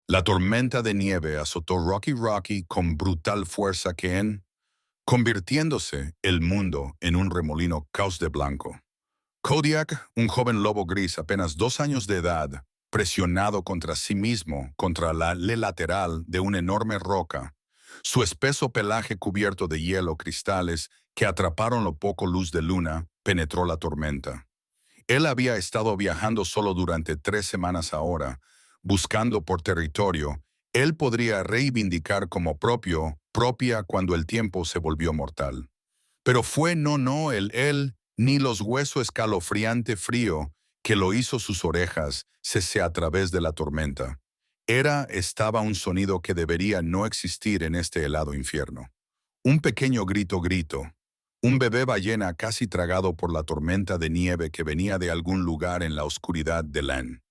La tormenta de nieve azotó Rocky Rocky con brutal fuerza convirtiéndose el mundo en un remolino caos de blanco. Kodiak, un joven lobo gris apenas 2 años de edad, presionado contra sí mismo contra la lateral de una enorme roca, su espeso pelaje cubierto de hielo cristales que atraparon lo poco luz de luna, penetró la tormenta. Él había estado viajando solo durante 3 semanas ahora, buscando por territorio. Él podría reivindicar como propia cuando el tiempo se volvió mortal. Pero fue no el ni los huesos escalofriante frío que lo hizo sus orejas cese a través de la tormenta. Estaba un sonido que debería no existir en este helado infierno. Un pequeño grito. Un bebé ballena casi tragado por la tormenta de nieve que venía de algún lugar en la oscuridad de Len.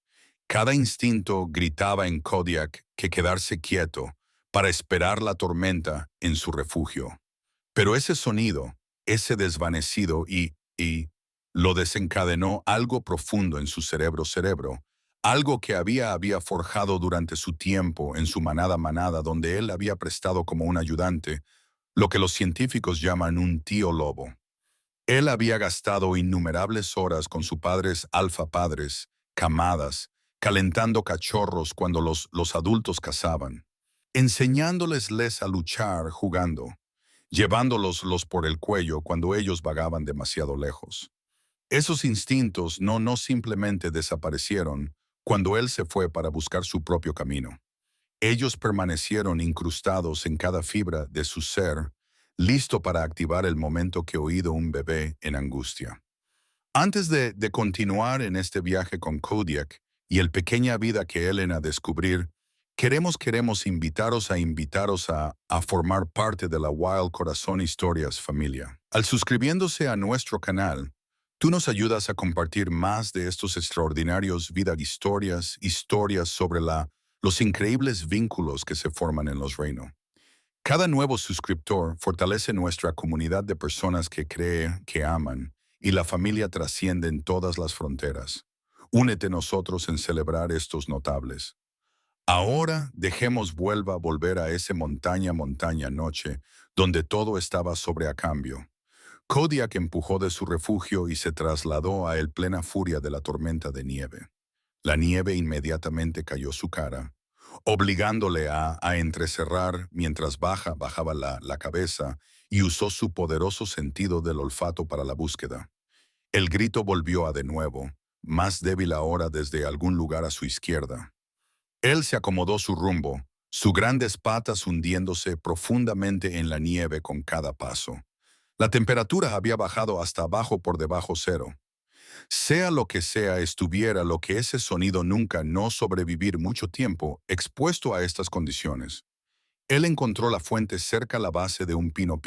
Cada instinto gritaba en Kodiak que quedarse quieto para esperar la tormenta en su refugio. Pero ese sonido, ese desvanecido y lo desencadenó algo profundo en su cerebro, algo que había forjado durante su tiempo en su manada donde él había prestado como un ayudante, lo que los científicos llaman un tío lobo. Él había gastado innumerables horas con sus padres alfa padres, camadas, calentando cachorros cuando los adultos cazaban, enseñándoles a luchar jugando, llevándolos por el cuello cuando ellos vagaban demasiado lejos. Esos instintos no simplemente desaparecieron cuando él se fue para buscar su propio camino. Ellos permanecieron incrustados en cada fibra de su ser, listo para activar el momento que oído un bebé en angustia. Antes de continuar en este viaje con Kodiak y el pequeña vida que él en a descubrir, queremos invitaros a formar parte de la Wild Corazón Historias familia. Al suscribiéndose a nuestro canal, tú nos ayudas a compartir más de estos extraordinarios historias sobre los increíbles vínculos que se forman en los reinos. Cada nuevo suscriptor fortalece nuestra comunidad de personas que creen, que aman, y la familia trasciende en todas las fronteras. Únete a nosotros en celebrar estos notables. Ahora dejemos volver a ese montaña noche, donde todo estaba sobre a cambio. Kodiak empujó de su refugio y se trasladó a él plena furia de la tormenta de nieve. La nieve inmediatamente cayó su cara, obligándole a entrecerrar mientras bajaba la cabeza y usó su poderoso sentido del olfato para la búsqueda. El grito volvió a de nuevo, más débil ahora desde algún lugar a su izquierda. Él se acomodó su rumbo, sus grandes patas hundiéndose profundamente en la nieve con cada paso. La temperatura había bajado hasta abajo por debajo cero. Sea lo que sea estuviera lo que ese sonido nunca no sobrevivir mucho tiempo expuesto a estas condiciones. Él encontró la fuente cerca a la base de un pino.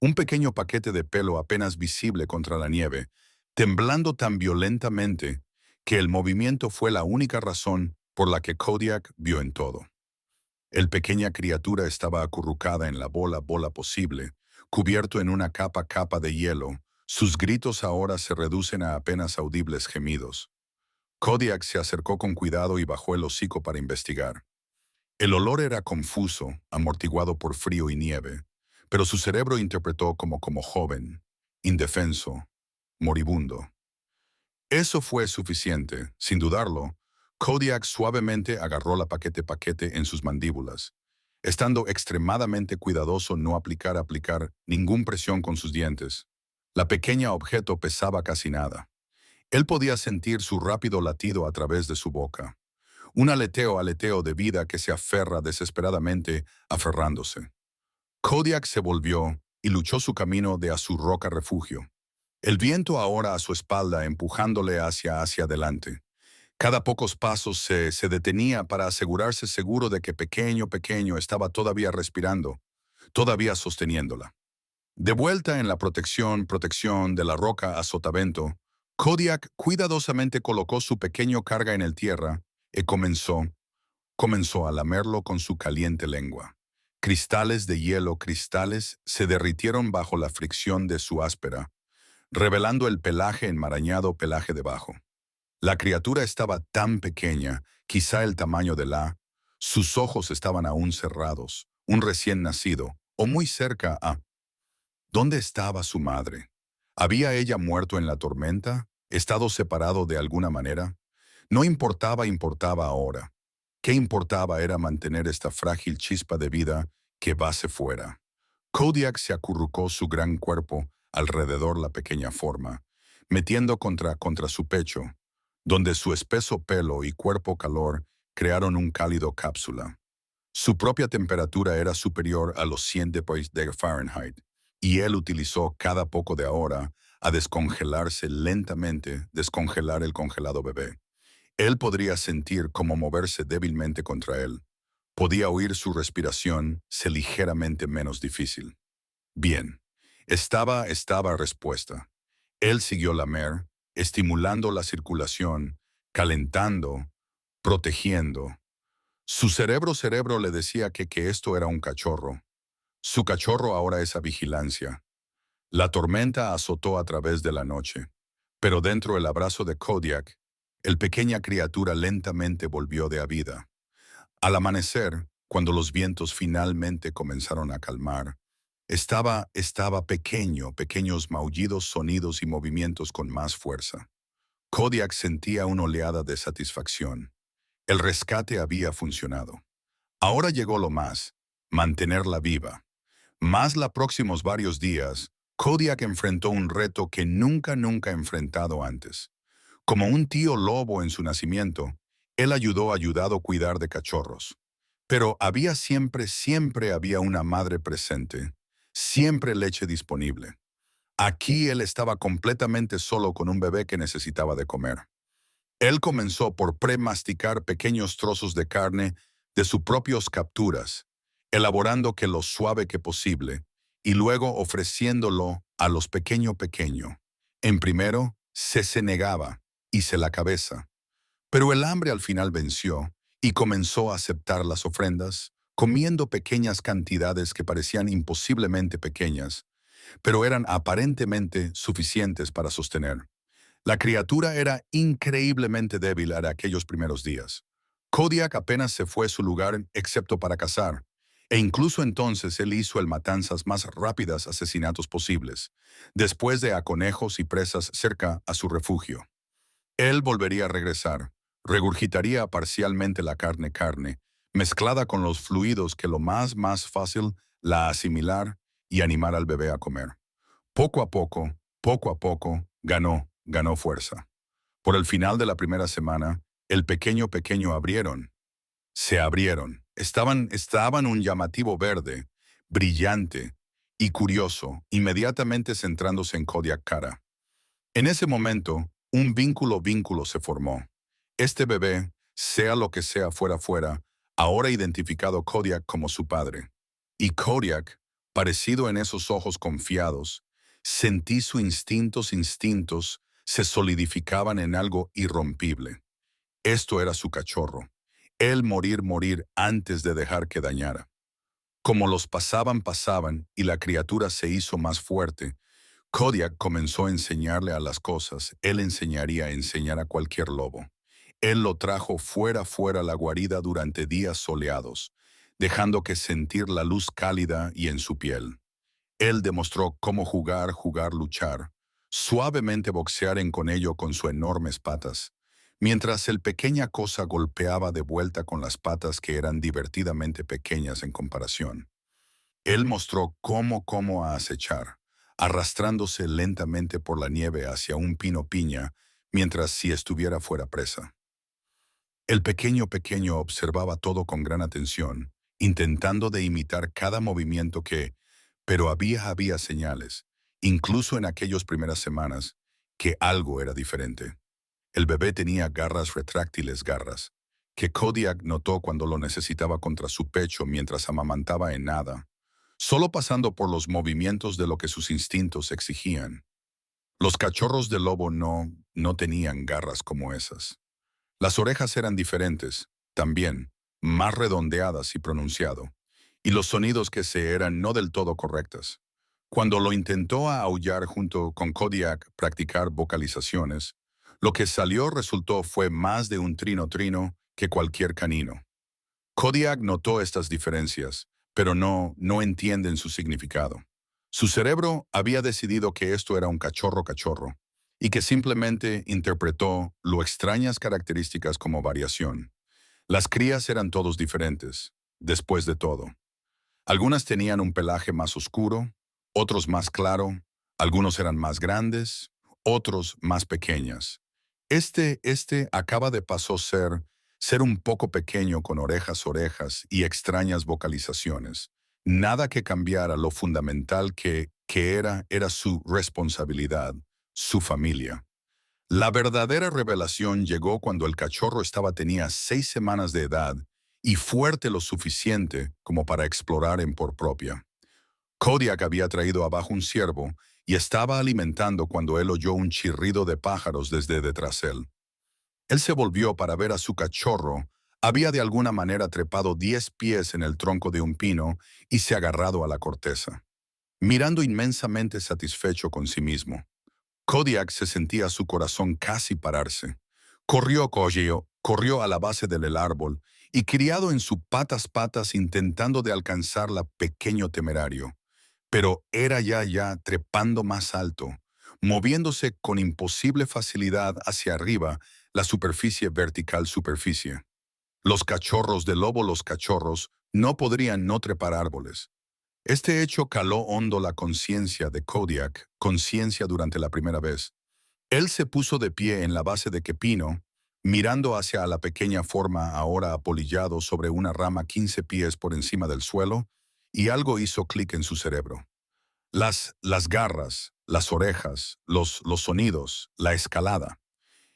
Un pequeño paquete de pelo apenas visible contra la nieve, temblando tan violentamente que el movimiento fue la única razón por la que Kodiak vio en todo. El pequeña criatura estaba acurrucada en la bola posible, cubierto en una capa de hielo. Sus gritos ahora se reducen a apenas audibles gemidos. Kodiak se acercó con cuidado y bajó el hocico para investigar. El olor era confuso, amortiguado por frío y nieve, pero su cerebro interpretó como joven, indefenso, moribundo. Eso fue suficiente, sin dudarlo. Kodiak suavemente agarró la paquete en sus mandíbulas, estando extremadamente cuidadoso no aplicar ningún presión con sus dientes. La pequeña objeto pesaba casi nada. Él podía sentir su rápido latido a través de su boca. Un aleteo de vida que se aferra desesperadamente, aferrándose. Kodiak se volvió y luchó su camino de a su roca refugio. El viento ahora a su espalda empujándole hacia adelante. Cada pocos pasos se detenía para asegurarse seguro de que pequeño estaba todavía respirando, todavía sosteniéndola. De vuelta en la protección de la roca a sotavento, Kodiak cuidadosamente colocó su pequeño carga en el tierra y comenzó a lamerlo con su caliente lengua. Cristales de hielo se derritieron bajo la fricción de su áspera, revelando el pelaje enmarañado pelaje debajo. La criatura estaba tan pequeña, quizá el tamaño de Sus ojos estaban aún cerrados, un recién nacido, o muy cerca a... ¿Dónde estaba su madre? ¿Había ella muerto en la tormenta? ¿Estado separado de alguna manera? No importaba, importaba ahora. ¿Qué importaba era mantener esta frágil chispa de vida que base fuera? Kodiak se acurrucó su gran cuerpo alrededor la pequeña forma, metiendo contra su pecho, donde su espeso pelo y cuerpo calor crearon un cálido cápsula. Su propia temperatura era superior a los 100 de Fahrenheit, y él utilizó cada poco de hora a descongelarse lentamente, descongelar el congelado bebé. Él podría sentir cómo moverse débilmente contra él. Podía oír su respiración, se ligeramente menos difícil. Bien, estaba respuesta. Él siguió lamer, estimulando la circulación, calentando, protegiendo. Su cerebro le decía que esto era un cachorro. Su cachorro ahora esa vigilancia. La tormenta azotó a través de la noche, pero dentro del abrazo de Kodiak, el pequeña criatura lentamente volvió de a vida. Al amanecer, cuando los vientos finalmente comenzaron a calmar, estaba pequeños maullidos, sonidos y movimientos con más fuerza. Kodiak sentía una oleada de satisfacción. El rescate había funcionado. Ahora llegó lo más, mantenerla viva. Más los próximos varios días, Kodiak enfrentó un reto que nunca enfrentado antes. Como un tío lobo en su nacimiento, él ayudado a cuidar de cachorros. Pero había siempre había una madre presente, siempre leche disponible. Aquí él estaba completamente solo con un bebé que necesitaba de comer. Él comenzó por premasticar pequeños trozos de carne de sus propias capturas, elaborando que lo suave que posible, y luego ofreciéndolo a los pequeño. En primero, se negaba, hice la cabeza. Pero el hambre al final venció, y comenzó a aceptar las ofrendas, comiendo pequeñas cantidades que parecían imposiblemente pequeñas, pero eran aparentemente suficientes para sostener. La criatura era increíblemente débil en aquellos primeros días. Kodiak apenas se fue a su lugar excepto para cazar, e incluso entonces él hizo el matanzas más rápidas asesinatos posibles, después de a conejos y presas cerca a su refugio. Él volvería a regresar, regurgitaría parcialmente la carne, mezclada con los fluidos que lo más fácil la asimilar y animar al bebé a comer. Poco a poco, ganó fuerza. Por el final de la primera semana, el pequeño se abrieron. Estaban un llamativo verde, brillante y curioso, inmediatamente centrándose en Kodiak cara. En ese momento, un vínculo se formó. Este bebé, sea lo que sea fuera, ahora identificado Kodiak como su padre. Y Kodiak, parecido en esos ojos confiados, sentí sus instintos se solidificaban en algo irrompible. Esto era su cachorro. Él morir antes de dejar que dañara. Como los pasaban y la criatura se hizo más fuerte, Kodiak comenzó a enseñarle a las cosas. Él enseñaría a enseñar a cualquier lobo. Él lo trajo fuera la guarida durante días soleados, dejando que sentir la luz cálida y en su piel. Él demostró cómo luchar, suavemente boxear con ello con sus enormes patas, mientras el pequeña cosa golpeaba de vuelta con las patas que eran divertidamente pequeñas en comparación. Él mostró cómo acechar, arrastrándose lentamente por la nieve hacia un pino piña, mientras si estuviera fuera presa. El pequeño observaba todo con gran atención, intentando de imitar cada movimiento pero había señales, incluso en aquellas primeras semanas, que algo era diferente. El bebé tenía garras retráctiles, que Kodiak notó cuando lo necesitaba contra su pecho mientras amamantaba en nada, solo pasando por los movimientos de lo que sus instintos exigían. Los cachorros de lobo no tenían garras como esas. Las orejas eran diferentes, también, más redondeadas y pronunciado, y los sonidos que se eran no del todo correctas. Cuando lo intentó aullar junto con Kodiak practicar vocalizaciones, lo que salió resultó fue más de un trino que cualquier canino. Kodiak notó estas diferencias, pero no entienden su significado. Su cerebro había decidido que esto era un cachorro y que simplemente interpretó lo extrañas características como variación. Las crías eran todos diferentes, después de todo. Algunas tenían un pelaje más oscuro, otros más claro, algunos eran más grandes, otros más pequeñas. Este acaba de pasó ser un poco pequeño con orejas y extrañas vocalizaciones. Nada que cambiara lo fundamental que era su responsabilidad, su familia. La verdadera revelación llegó cuando el cachorro tenía 6 semanas de edad y fuerte lo suficiente como para explorar en por propia. Kodiak había traído abajo un ciervo y estaba alimentando cuando él oyó un chirrido de pájaros desde detrás de él. Él se volvió para ver a su cachorro. Había de alguna manera trepado 10 pies en el tronco de un pino y se agarrado a la corteza, mirando inmensamente satisfecho con sí mismo. Kodiak se sentía su corazón casi pararse. Corrió a la base del árbol y criado en sus patas intentando de alcanzar la pequeño temerario. Pero era ya trepando más alto, moviéndose con imposible facilidad hacia arriba la superficie vertical superficie. Los cachorros, no podrían no trepar árboles. Este hecho caló hondo la conciencia de Kodiak, conciencia durante la primera vez. Él se puso de pie en la base de Quepino, mirando hacia la pequeña forma ahora apolillado sobre una rama 15 pies por encima del suelo, y algo hizo clic en su cerebro. Las garras, las orejas, los sonidos, la escalada.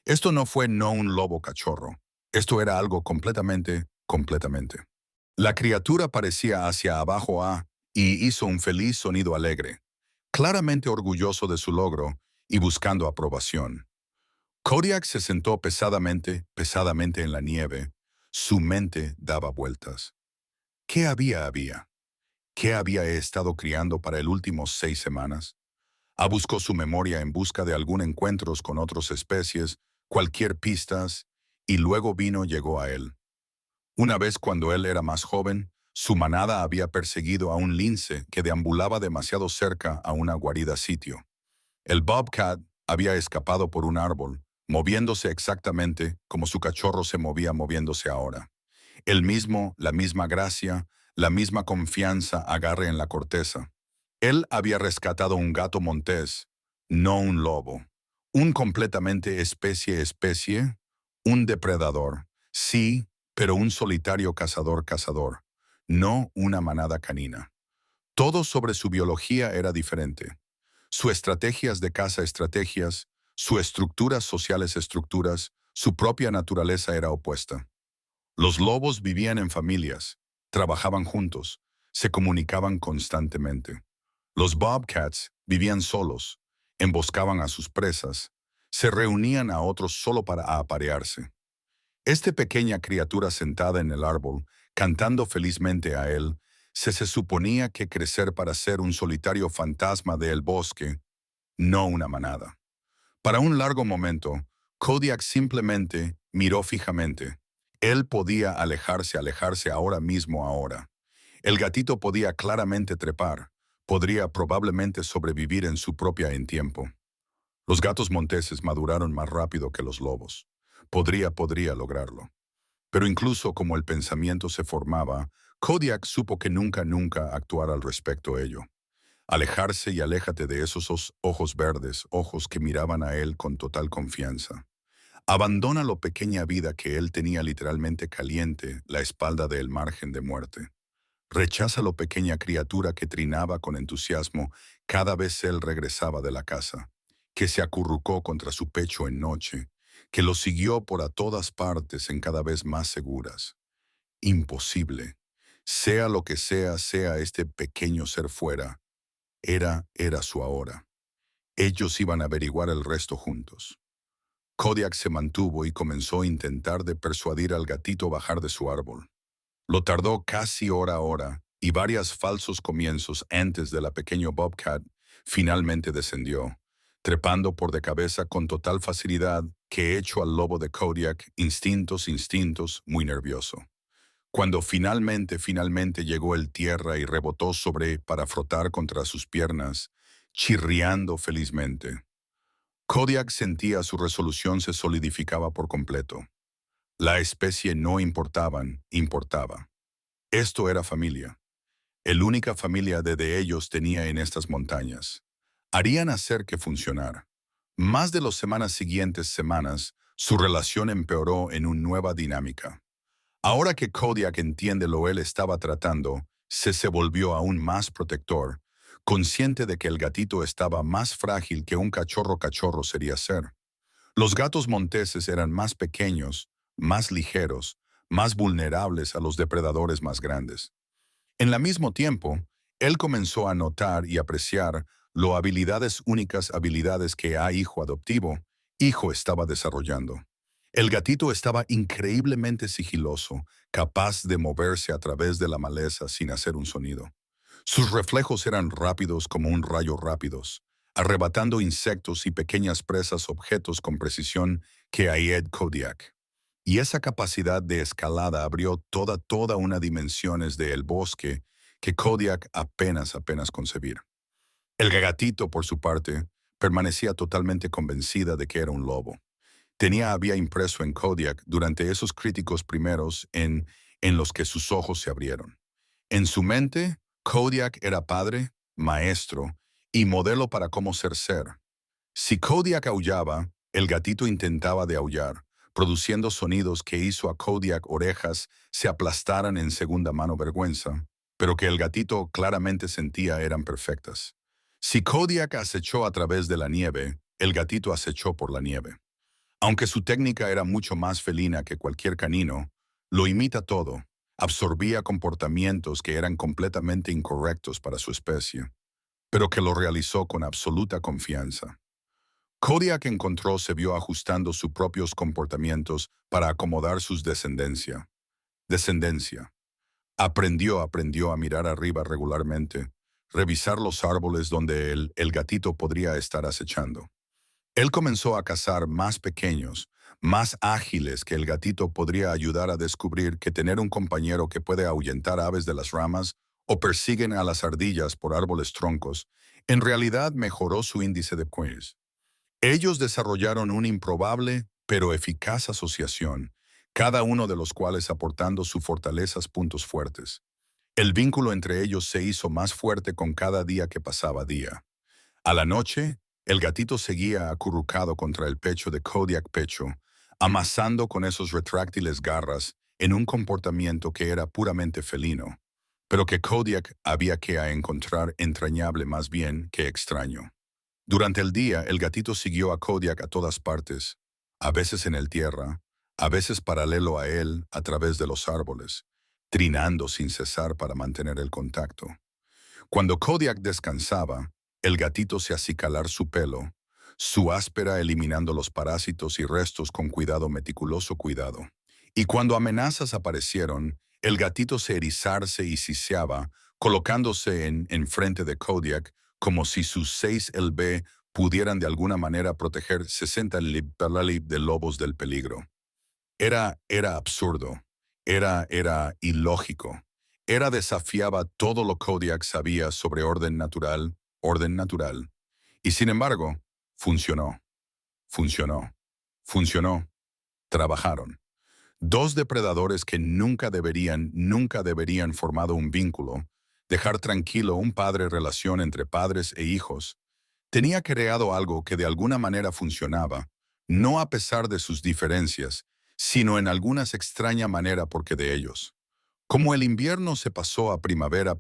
Esto no fue no un lobo cachorro. Esto era algo completamente. La criatura parecía hacia abajo y hizo un feliz sonido alegre, claramente orgulloso de su logro y buscando aprobación. Kodiak se sentó pesadamente en la nieve. Su mente daba vueltas. ¿Qué había? ¿Qué había estado criando para el último 6 semanas? Buscó su memoria en busca de algún encuentros con otras especies, cualquier pistas, y luego llegó a él. Una vez cuando él era más joven, su manada había perseguido a un lince que deambulaba demasiado cerca a una guarida sitio. El bobcat había escapado por un árbol, moviéndose exactamente como su cachorro se movía moviéndose ahora. La misma gracia, la misma confianza agarre en la corteza. Él había rescatado un gato montés, no un lobo. Un completamente especie, un depredador. Sí, pero un solitario cazador, no una manada canina. Todo sobre su biología era diferente. Sus estrategias de caza sus estructuras sociales su propia naturaleza era opuesta. Los lobos vivían en familias, trabajaban juntos, se comunicaban constantemente. Los bobcats vivían solos, emboscaban a sus presas, se reunían a otros solo para aparearse. Esta pequeña criatura sentada en el árbol, cantando felizmente a él, se suponía que crecer para ser un solitario fantasma del bosque, no una manada. Para un largo momento, Kodiak simplemente miró fijamente. Él podía alejarse ahora. El gatito podía claramente trepar, podría probablemente sobrevivir en su propia en tiempo. Los gatos monteses maduraron más rápido que los lobos. Podría lograrlo. Pero incluso como el pensamiento se formaba, Kodiak supo que nunca actuar al respecto de ello. Alejarse y aléjate de esos ojos verdes, ojos que miraban a él con total confianza. Abandona lo pequeña vida que él tenía literalmente caliente, la espalda del margen de muerte. Rechaza lo pequeña criatura que trinaba con entusiasmo cada vez él regresaba de la casa, que se acurrucó contra su pecho en noche, que lo siguió por a todas partes en cada vez más seguras. Imposible. Sea lo que sea este pequeño ser fuera. Era su ahora. Ellos iban a averiguar el resto juntos. Kodiak se mantuvo y comenzó a intentar de persuadir al gatito bajar de su árbol. Lo tardó casi hora y varios falsos comienzos antes de la pequeño bobcat finalmente descendió, trepando por de cabeza con total facilidad que echó al lobo de Kodiak instintos, muy nervioso. Cuando finalmente llegó el tierra y rebotó sobre para frotar contra sus piernas, chirriando felizmente. Kodiak sentía su resolución se solidificaba por completo. La especie no importaba. Esto era familia. El única familia de ellos tenía en estas montañas. Harían hacer que funcionara. Más de las semanas, su relación empeoró en una nueva dinámica. Ahora que Kodiak entiende lo él estaba tratando, se volvió aún más protector, consciente de que el gatito estaba más frágil que un cachorro sería ser. Los gatos monteses eran más pequeños, más ligeros, más vulnerables a los depredadores más grandes. En el mismo tiempo, él comenzó a notar y apreciar lo únicas habilidades que hijo adoptivo, hijo estaba desarrollando. El gatito estaba increíblemente sigiloso, capaz de moverse a través de la maleza sin hacer un sonido. Sus reflejos eran rápidos como un rayo rápidos, arrebatando insectos y pequeñas presas objetos con precisión que Ayed Kodiak. Y esa capacidad de escalada abrió toda una dimensiones del bosque que Kodiak apenas concebir. El gatito, por su parte, permanecía totalmente convencida de que era un lobo. Había impreso en Kodiak durante esos críticos primeros en los que sus ojos se abrieron. En su mente, Kodiak era padre, maestro y modelo para cómo ser. Si Kodiak aullaba, el gatito intentaba de aullar, produciendo sonidos que hizo a Kodiak orejas se aplastaran en segunda mano vergüenza, pero que el gatito claramente sentía eran perfectas. Si Kodiak acechó a través de la nieve, el gatito acechó por la nieve. Aunque su técnica era mucho más felina que cualquier canino, lo imita todo, absorbía comportamientos que eran completamente incorrectos para su especie, pero que lo realizó con absoluta confianza. Kodiak se vio ajustando sus propios comportamientos para acomodar sus descendencia. Aprendió a mirar arriba regularmente, revisar los árboles donde el gatito podría estar acechando. Él comenzó a cazar más pequeños, más ágiles que el gatito podría ayudar a descubrir que tener un compañero que puede ahuyentar aves de las ramas o persiguen a las ardillas por árboles troncos, en realidad mejoró su índice de quiz. Ellos desarrollaron una improbable pero eficaz asociación, cada uno de los cuales aportando sus fortalezas puntos fuertes. El vínculo entre ellos se hizo más fuerte con cada día que pasaba día. A la noche, el gatito seguía acurrucado contra el pecho de Kodiak Pecho, amasando con esos retráctiles garras en un comportamiento que era puramente felino, pero que Kodiak había que encontrar entrañable más bien que extraño. Durante el día, el gatito siguió a Kodiak a todas partes, a veces en el tierra, a veces paralelo a él a través de los árboles, trinando sin cesar para mantener el contacto. Cuando Kodiak descansaba, el gatito se hacía calar su pelo, su áspera eliminando los parásitos y restos con meticuloso cuidado. Y cuando amenazas aparecieron, el gatito se erizarse y siseaba, colocándose en frente de Kodiak como si sus 6 LB pudieran de alguna manera proteger 60 lib de lobos del peligro. Era absurdo, era ilógico. Desafiaba todo lo Kodiak sabía sobre orden natural. Y sin embargo, funcionó, funcionó, trabajaron. Dos depredadores que nunca deberían formado un vínculo, dejar tranquilo un padre relación entre padres e hijos, tenía creado algo que de alguna manera funcionaba, no a pesar de sus diferencias, sino en algunas extraña manera porque de ellos. Como el invierno se pasó a primavera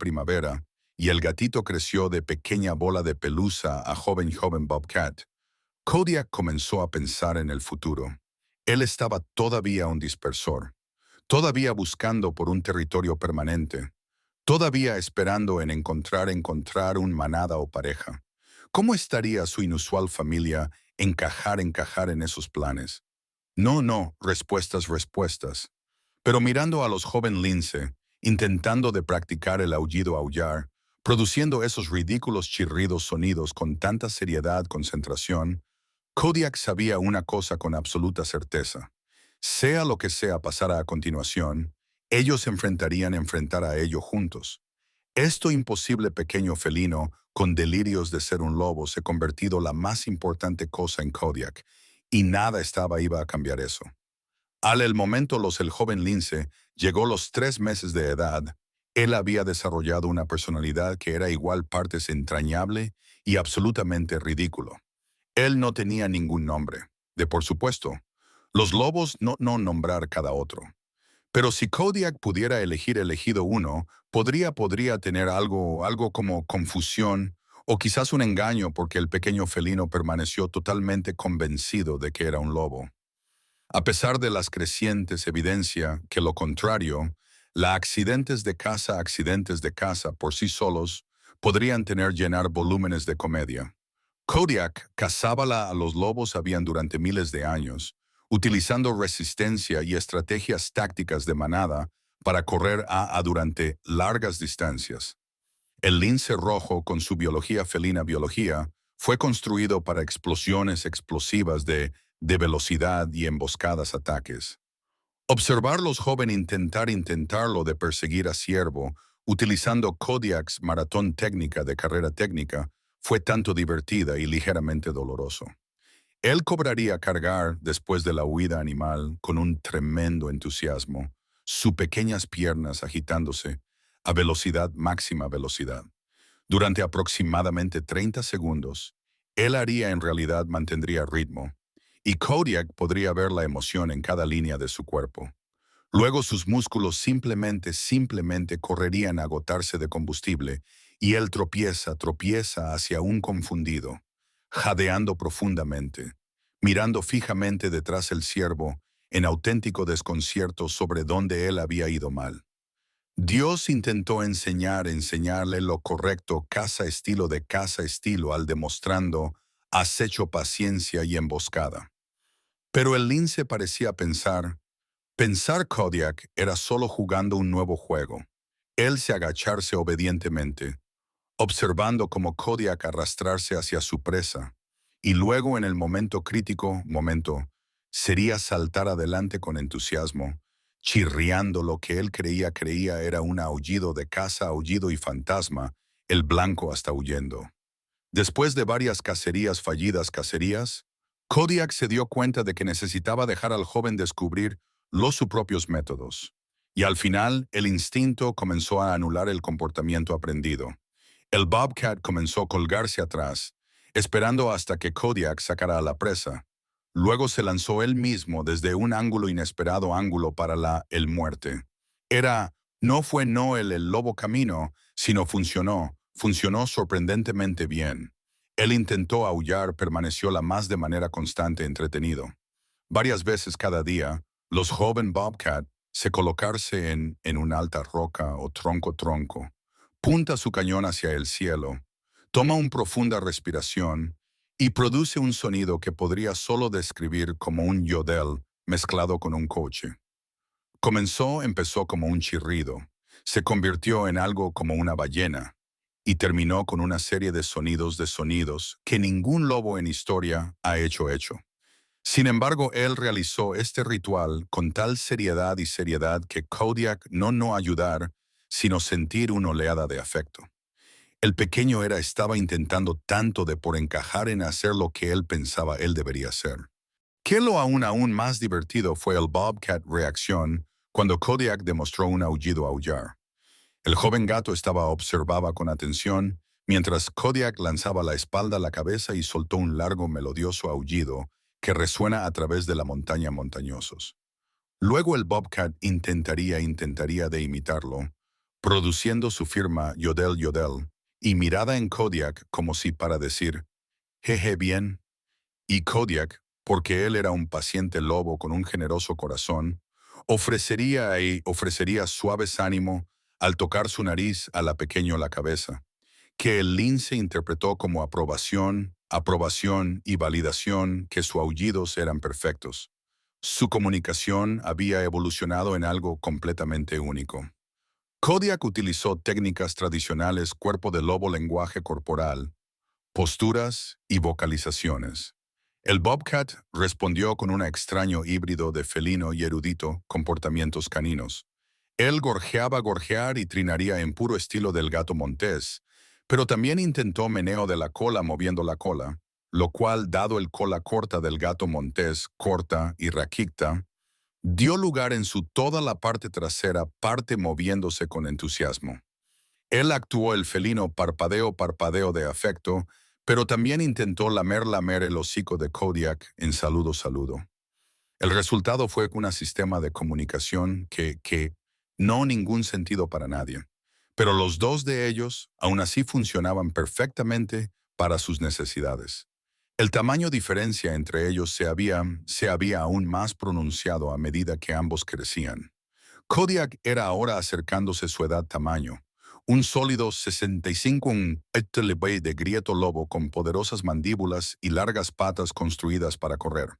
y el gatito creció de pequeña bola de pelusa a joven Bobcat, Kodiak comenzó a pensar en el futuro. Él estaba todavía un dispersor, todavía buscando por un territorio permanente, todavía esperando en encontrar un manada o pareja. ¿Cómo estaría su inusual familia encajar en esos planes? No, respuestas. Pero mirando a los joven lince, intentando de practicar el aullar, produciendo esos ridículos chirridos sonidos con tanta concentración, Kodiak sabía una cosa con absoluta certeza. Sea lo que sea pasara a continuación, Ellos enfrentar a ello juntos. Esto imposible pequeño felino, con delirios de ser un lobo, se convertido la más importante cosa en Kodiak, y nada iba a cambiar eso. Al el momento el joven lince llegó los 3 meses de edad, él había desarrollado una personalidad que era igual partes entrañable y absolutamente ridículo. Él no tenía ningún nombre, de por supuesto. Los lobos no nombrar cada otro. Pero si Kodiak pudiera elegir elegido uno, podría tener algo como confusión o quizás un engaño porque el pequeño felino permaneció totalmente convencido de que era un lobo. A pesar de las crecientes evidencia que lo contrario, accidentes de caza por sí solos podrían llenar volúmenes de comedia. Kodiak cazaba a los lobos habían durante miles de años, utilizando resistencia y estrategias tácticas de manada para correr durante largas distancias. El lince rojo, con su biología felina fue construido para explosiones explosivas de velocidad y emboscadas ataques. Observar los jóvenes intentarlo de perseguir a ciervo, utilizando Kodiak's maratón técnica de carrera técnica, fue tanto divertida y ligeramente doloroso. Él cobraría cargar después de la huida animal con un tremendo entusiasmo, sus pequeñas piernas agitándose a máxima velocidad. Durante aproximadamente 30 segundos, él en realidad mantendría ritmo, y Kodiak podría ver la emoción en cada línea de su cuerpo. Luego sus músculos simplemente correrían a agotarse de combustible, y él tropieza hacia un confundido, jadeando profundamente, mirando fijamente detrás el ciervo, en auténtico desconcierto sobre dónde él había ido mal. Dios intentó enseñarle lo correcto caza estilo al demostrando acecho paciencia y emboscada. Pero el lince parecía pensar Kodiak era solo jugando un nuevo juego. Él se agacharse obedientemente, observando cómo Kodiak arrastrarse hacia su presa, y luego en el momento, sería saltar adelante con entusiasmo, chirriando lo que él creía era un aullido de caza, aullido y fantasma, el blanco hasta huyendo. Después de varias cacerías, Kodiak se dio cuenta de que necesitaba dejar al joven descubrir sus propios métodos. Y al final, el instinto comenzó a anular el comportamiento aprendido. El Bobcat comenzó a colgarse atrás, esperando hasta que Kodiak sacara a la presa. Luego se lanzó él mismo desde un inesperado ángulo para el muerte. No fue el lobo camino, sino funcionó sorprendentemente bien. Él intentó aullar, permaneció la más de manera constante entretenido. Varias veces cada día, los joven Bobcat se colocarse en una alta roca o tronco, punta su cañón hacia el cielo, toma una profunda respiración y produce un sonido que podría solo describir como un yodel mezclado con un coche. Empezó como un chirrido, se convirtió en algo como una ballena y terminó con una serie de sonidos que ningún lobo en historia ha hecho. Sin embargo, él realizó este ritual con tal seriedad que Kodiak no ayudar, sino sentir una oleada de afecto. El pequeño estaba intentando tanto de por encajar en hacer lo que él pensaba él debería hacer. Que lo aún más divertido fue el Bobcat reacción cuando Kodiak demostró un aullar. El joven gato observaba con atención, mientras Kodiak lanzaba la espalda a la cabeza y soltó un largo melodioso aullido que resuena a través de la montaña montañosos. Luego el Bobcat intentaría de imitarlo, produciendo su firma yodel, y mirada en Kodiak como si para decir, jeje bien. Y Kodiak, porque él era un paciente lobo con un generoso corazón, ofrecería suaves ánimo al tocar su nariz a la pequeño la cabeza, que el lince interpretó como aprobación y validación que sus aullidos eran perfectos. Su comunicación había evolucionado en algo completamente único. Kodiak utilizó técnicas tradicionales cuerpo de lobo lenguaje corporal, posturas y vocalizaciones. El Bobcat respondió con un extraño híbrido de felino y erudito comportamientos caninos. Él gorjeaba gorjear y trinaría en puro estilo del gato montés, pero también intentó meneo de la cola moviendo la cola, lo cual, dado el cola corta del gato montés, corta y raquícta, dio lugar en su toda la parte trasera, parte moviéndose con entusiasmo. Él actuó el felino parpadeo de afecto, pero también intentó lamer el hocico de Kodiak en saludo. El resultado fue un sistema de comunicación que no ningún sentido para nadie. Pero los dos de ellos aún así funcionaban perfectamente para sus necesidades. El tamaño diferencia entre ellos se había aún más pronunciado a medida que ambos crecían. Kodiak era ahora acercándose su edad tamaño. Un sólido 65 un Ettelebey de grieto lobo con poderosas mandíbulas y largas patas construidas para correr.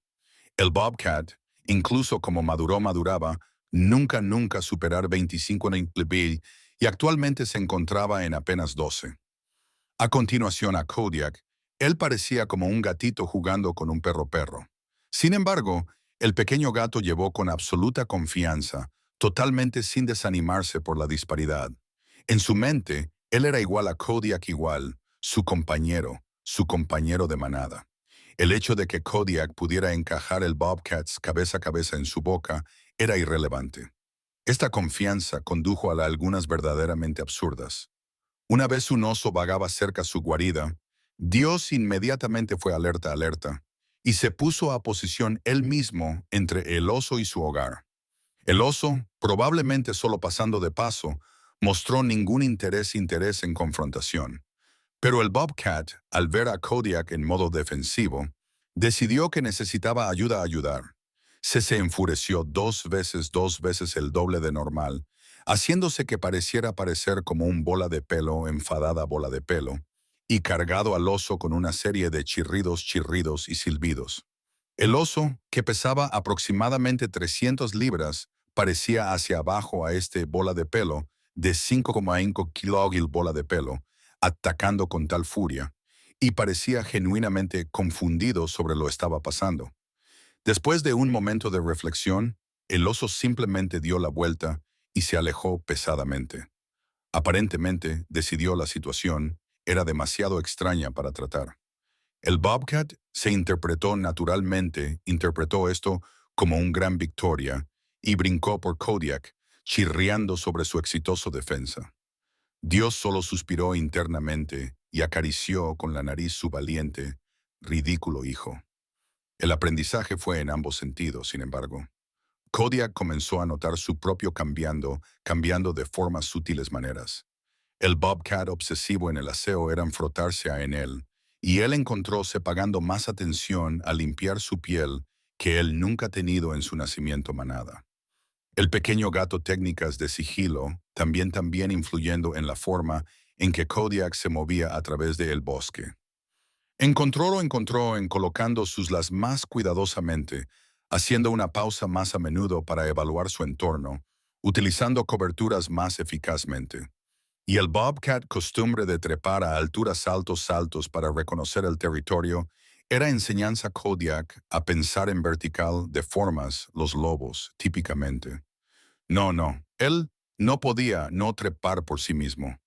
El Bobcat, incluso como maduraba, nunca superar 25 en Plebey y actualmente se encontraba en apenas 12. A continuación a Kodiak, él parecía como un gatito jugando con un perro. Sin embargo, el pequeño gato llevó con absoluta confianza, totalmente sin desanimarse por la disparidad. En su mente, él era igual a Kodiak igual, su compañero de manada. El hecho de que Kodiak pudiera encajar el Bobcats cabeza a cabeza en su boca era irrelevante. Esta confianza condujo a algunas verdaderamente absurdas. Una vez un oso vagaba cerca su guarida, Dios inmediatamente fue alerta, y se puso a posición él mismo entre el oso y su hogar. El oso, probablemente solo pasando de paso, mostró ningún interés en confrontación. Pero el Bobcat, al ver a Kodiak en modo defensivo, decidió que necesitaba ayudar. Se enfureció dos veces el doble de normal, haciéndose que pareciera parecer como un bola de pelo, enfadada bola de pelo, y cargado al oso con una serie de chirridos y silbidos. El oso, que pesaba aproximadamente 300 libras, parecía hacia abajo a este bola de pelo, de 5,5 kilógil bola de pelo, atacando con tal furia, y parecía genuinamente confundido sobre lo que estaba pasando. Después de un momento de reflexión, el oso simplemente dio la vuelta y se alejó pesadamente. Aparentemente, decidió la situación era demasiado extraña para tratar. El Bobcat se interpretó esto como una gran victoria y brincó por Kodiak, chirriando sobre su exitoso defensa. Dios solo suspiró internamente y acarició con la nariz su valiente, ridículo hijo. El aprendizaje fue en ambos sentidos, sin embargo. Kodiak comenzó a notar su propio cambiando de formas sutiles maneras. El Bobcat obsesivo en el aseo era frotarse en él, y él encontróse pagando más atención a limpiar su piel que él nunca ha tenido en su nacimiento manada. El pequeño gato técnicas de sigilo también influyendo en la forma en que Kodiak se movía a través del bosque. Lo encontró en colocando sus las más cuidadosamente, haciendo una pausa más a menudo para evaluar su entorno, utilizando coberturas más eficazmente. Y el Bobcat, costumbre de trepar a alturas saltos para reconocer el territorio, era enseñanza Kodiak a pensar en vertical de formas los lobos, típicamente. No, él no podía no trepar por sí mismo,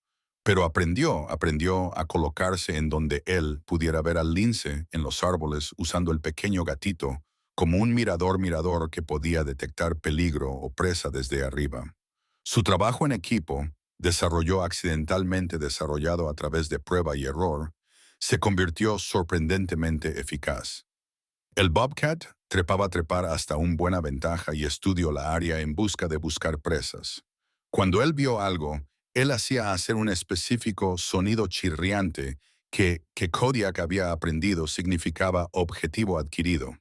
pero aprendió a colocarse en donde él pudiera ver al lince en los árboles usando el pequeño gatito como un mirador que podía detectar peligro o presa desde arriba. Su trabajo en equipo, desarrollado a través de prueba y error, se convirtió sorprendentemente eficaz. El Bobcat trepar hasta una buena ventaja y estudió la área en busca de buscar presas. Cuando él vio algo, él hacía hacer un específico sonido chirriante que Kodiak había aprendido significaba objetivo adquirido.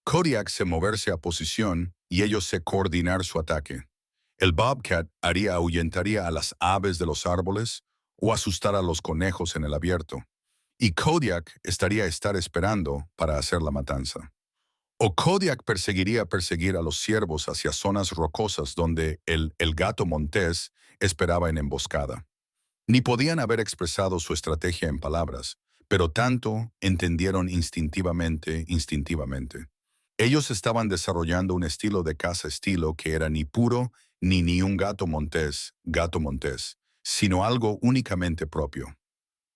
Kodiak se moverse a posición y ellos se coordinar su ataque. El Bobcat ahuyentaría a las aves de los árboles o asustar a los conejos en el abierto, y Kodiak estaría esperando para hacer la matanza. O Kodiak perseguir a los ciervos hacia zonas rocosas donde el gato montés esperaba en emboscada. Ni podían haber expresado su estrategia en palabras, pero tanto entendieron instintivamente. Ellos estaban desarrollando un estilo de caza estilo que era ni puro ni un gato montés, sino algo únicamente propio.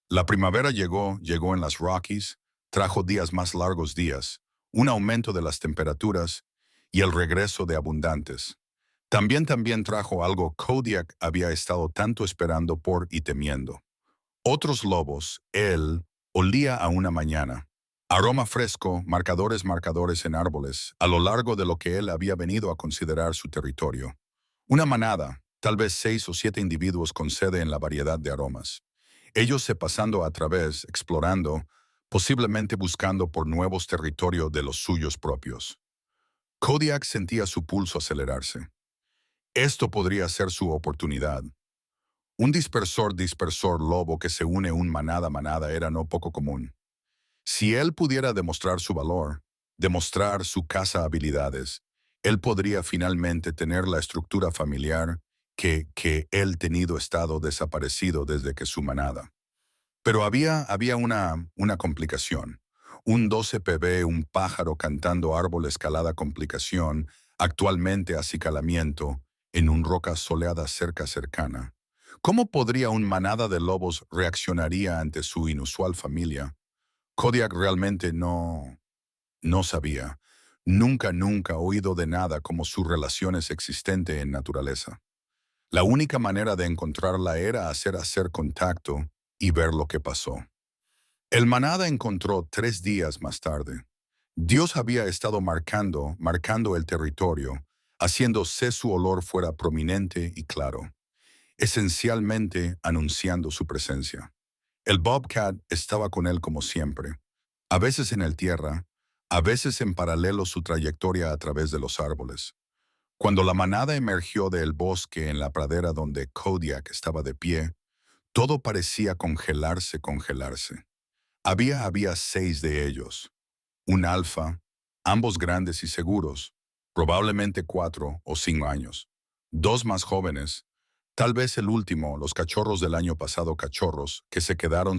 La primavera llegó en las Rockies, trajo días más largos días, un aumento de las temperaturas y el regreso de abundantes. También trajo algo Kodiak había estado tanto esperando por y temiendo. Otros lobos, él, olía a una mañana. Aroma fresco, marcadores en árboles, a lo largo de lo que él había venido a considerar su territorio. Una manada, tal vez 6 o 7 individuos con sede en la variedad de aromas. Ellos se pasando a través, explorando, posiblemente buscando por nuevos territorios de los suyos propios. Kodiak sentía su pulso acelerarse. Esto podría ser su oportunidad. Un dispersor lobo que se une un manada era no poco común. Si él pudiera demostrar su valor, demostrar su caza habilidades, él podría finalmente tener la estructura familiar que él tenido estado desaparecido desde que su manada. Pero había una complicación. Un 12 PB, un pájaro cantando árbol escalada complicación, actualmente acicalamiento, en un roca soleada cercana. ¿Cómo podría un manada de lobos reaccionaría ante su inusual familia? Kodiak realmente no sabía. Nunca oído de nada como su relación es existente en naturaleza. La única manera de encontrarla era hacer contacto y ver lo que pasó. El manada encontró 3 días más tarde. Dios había estado marcando el territorio, haciéndose su olor fuera prominente y claro, esencialmente anunciando su presencia. El Bobcat estaba con él como siempre, a veces en el tierra, a veces en paralelo su trayectoria a través de los árboles. Cuando la manada emergió del bosque en la pradera donde Kodiak estaba de pie, todo parecía congelarse. Había 6 de ellos, un alfa, ambos grandes y seguros, probablemente 4 o 5 años, 2 más jóvenes, tal vez el último, los cachorros del año pasado cachorros, que se quedaron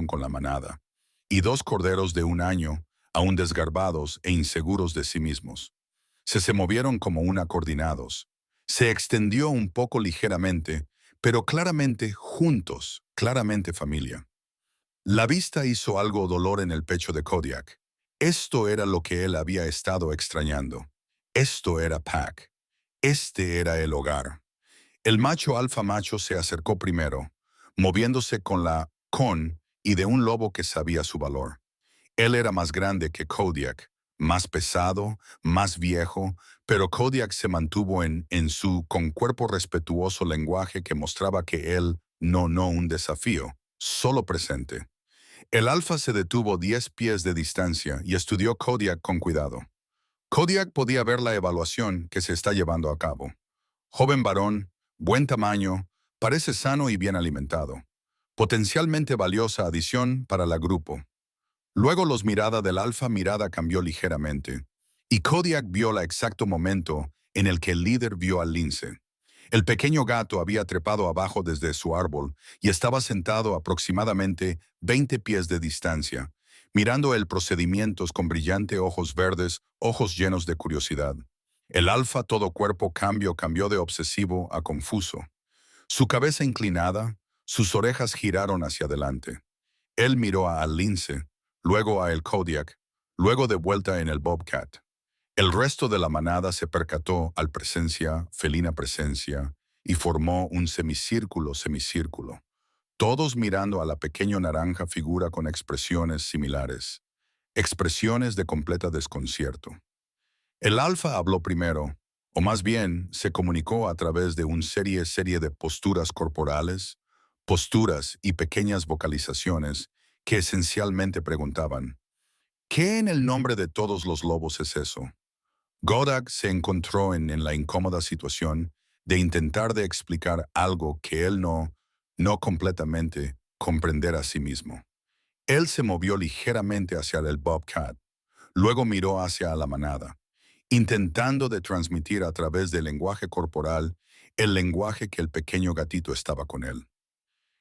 con la manada, y 2 corderos de 1 año, aún desgarbados e inseguros de sí mismos. Se movieron como una coordinados. Se extendió un poco ligeramente, pero claramente juntos, claramente familia. La vista hizo algo dolor en el pecho de Kodiak. Esto era lo que él había estado extrañando. Esto era Pack. Este era el hogar. El macho alfa macho se acercó primero, moviéndose con y de un lobo que sabía su valor. Él era más grande que Kodiak, más pesado, más viejo, pero Kodiak se mantuvo en su con cuerpo respetuoso lenguaje que mostraba que él no un desafío, solo presente. El alfa se detuvo 10 pies de distancia y estudió Kodiak con cuidado. Kodiak podía ver la evaluación que se está llevando a cabo. Joven varón, buen tamaño, parece sano y bien alimentado. Potencialmente valiosa adición para el grupo. Luego los mirada del alfa mirada cambió ligeramente, y Kodiak vio el exacto momento en el que el líder vio al lince. El pequeño gato había trepado abajo desde su árbol y estaba sentado aproximadamente 20 pies de distancia, mirando el procedimiento con brillante ojos verdes, ojos llenos de curiosidad. El alfa todo cuerpo cambió de obsesivo a confuso. Su cabeza inclinada, sus orejas giraron hacia adelante. Él miró al lince, luego a el Kodiak, luego de vuelta en el Bobcat. El resto de la manada se percató al felina presencia, y formó un semicírculo. Todos mirando a la pequeña naranja figura con expresiones similares, expresiones de completa desconcierto. El alfa habló primero, o más bien se comunicó a través de una serie de posturas corporales, posturas y pequeñas vocalizaciones que esencialmente preguntaban, ¿qué en el nombre de todos los lobos es eso? Godak se encontró en la incómoda situación de intentar de explicar algo que él no completamente comprender a sí mismo. Él se movió ligeramente hacia el Bobcat, luego miró hacia la manada, intentando de transmitir a través del lenguaje corporal el lenguaje que el pequeño gatito estaba con él.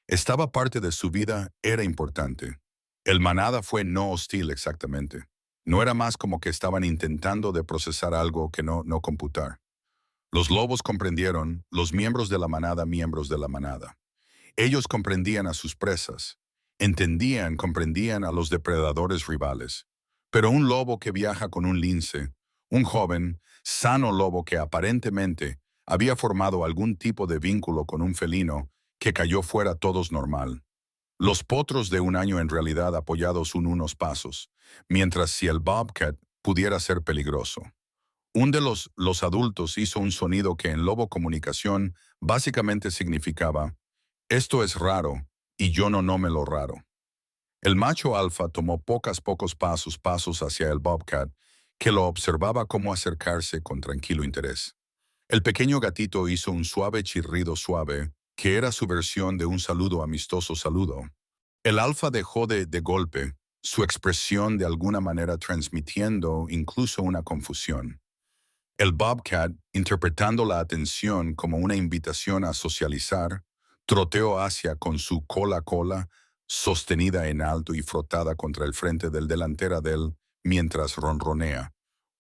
Estaba parte de su vida, era importante. El manada fue no hostil exactamente. No era más como que estaban intentando de procesar algo que no computar. Los lobos comprendieron, los miembros de la manada, miembros de la manada. Ellos comprendían a sus presas, entendían, comprendían a los depredadores rivales. Pero un lobo que viaja con un lince, un joven, sano lobo que aparentemente había formado algún tipo de vínculo con un felino que cayó fuera todos normal. Los potros de un año en realidad apoyados unos pasos, mientras si el bobcat pudiera ser peligroso. Un de los adultos hizo un sonido que en lobo comunicación básicamente significaba esto es raro, y yo no me lo raro. El macho alfa tomó pocos pasos hacia el bobcat, que lo observaba como acercarse con tranquilo interés. El pequeño gatito hizo un suave chirrido suave, que era su versión de un saludo amistoso saludo. El alfa dejó de golpe, su expresión de alguna manera transmitiendo incluso una confusión. El bobcat, interpretando la atención como una invitación a socializar, troteó hacia con su cola sostenida en alto y frotada contra el frente del delantera del mientras ronronea.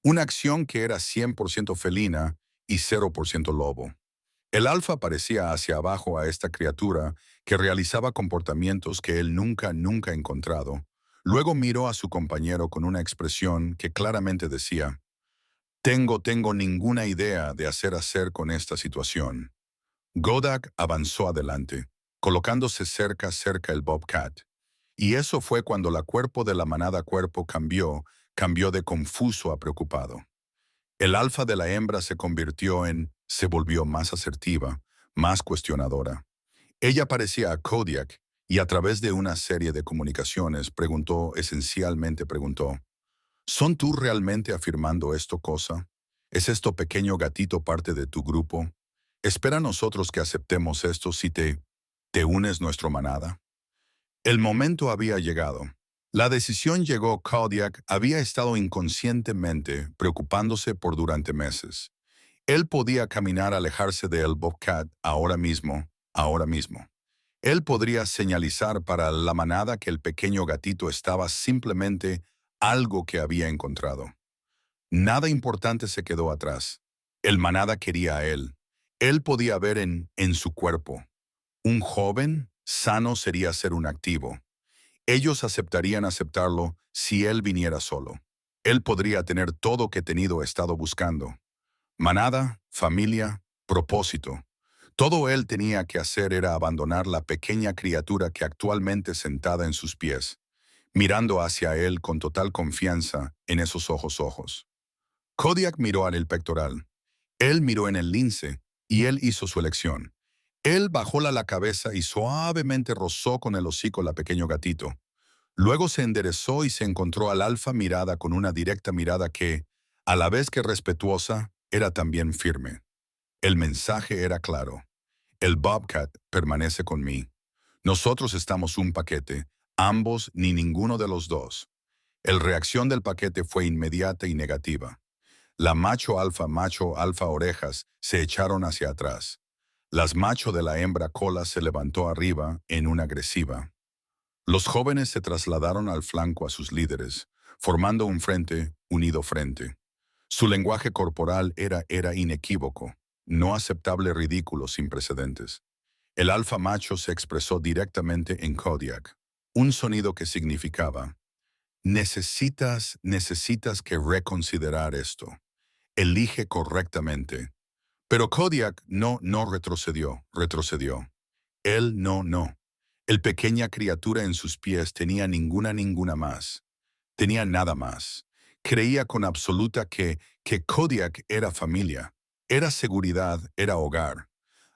Una acción que era 100% felina y 0% lobo. El alfa parecía hacia abajo a esta criatura que realizaba comportamientos que él nunca encontrado. Luego miró a su compañero con una expresión que claramente decía, tengo ninguna idea de hacer con esta situación. Godak avanzó adelante, colocándose cerca el bobcat. Y eso fue cuando la cuerpo de la manada cuerpo cambió de confuso a preocupado. El alfa de la hembra se volvió más asertiva, más cuestionadora. Ella parecía a Kodiak y a través de una serie de comunicaciones preguntó, ¿son tú realmente afirmando esto cosa? ¿Es esto pequeño gatito parte de tu grupo? ¿Espera nosotros que aceptemos esto si te unes nuestra manada? El momento había llegado. La decisión llegó. Kodiak había estado inconscientemente preocupándose por durante meses. Él podía caminar alejarse del bobcat ahora mismo, ahora mismo. Él podría señalizar para la manada que el pequeño gatito estaba simplemente algo que había encontrado. Nada importante se quedó atrás. El manada quería a él. Él podía ver en su cuerpo. Un joven sano sería ser un activo. Ellos aceptarían aceptarlo si él viniera solo. Él podría tener todo que estado buscando. Manada, familia, propósito. Todo él tenía que hacer era abandonar la pequeña criatura que actualmente sentada en sus pies, mirando hacia él con total confianza en esos ojos. Kodiak miró en el pectoral. Él miró en el lince y él hizo su elección. Él bajó la cabeza y suavemente rozó con el hocico la pequeño gatito. Luego se enderezó y se encontró al alfa mirada con una directa mirada que, a la vez que respetuosa, era también firme. El mensaje era claro. El bobcat permanece con mí. Nosotros estamos un paquete, ambos ni ninguno de los dos. La reacción del paquete fue inmediata y negativa. La macho alfa orejas se echaron hacia atrás. Las macho de la hembra cola se levantó arriba en una agresiva. Los jóvenes se trasladaron al flanco a sus líderes, formando un frente, unido frente. Su lenguaje corporal era inequívoco, no aceptable ridículo sin precedentes. El alfa macho se expresó directamente en Kodiak, un sonido que significaba, necesitas que reconsiderar esto. Elige correctamente. Pero Kodiak no retrocedió. Él no. El pequeña criatura en sus pies tenía ninguna más. Tenía nada más. Creía con absoluta que Kodiak era familia, era seguridad, era hogar.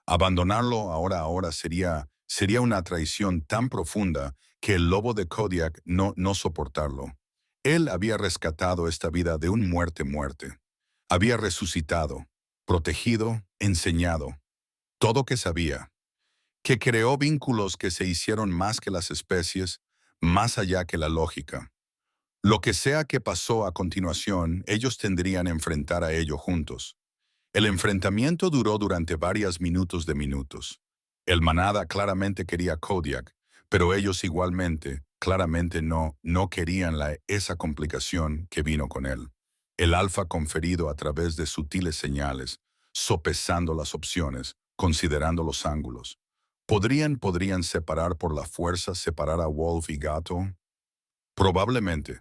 Abandonarlo ahora sería una traición tan profunda que el lobo de Kodiak no soportarlo. Él había rescatado esta vida de un muerte. Había resucitado, protegido, enseñado, todo que sabía, que creó vínculos que se hicieron más que las especies, más allá que la lógica. Lo que sea que pasó a continuación, ellos tendrían que enfrentar a ello juntos. El enfrentamiento duró durante varios minutos. El manada claramente quería Kodiak, pero ellos igualmente, claramente no querían esa complicación que vino con él. El alfa conferido a través de sutiles señales, sopesando las opciones, considerando los ángulos. ¿Podrían separar por la fuerza, separar a Wolf y Gato? Probablemente.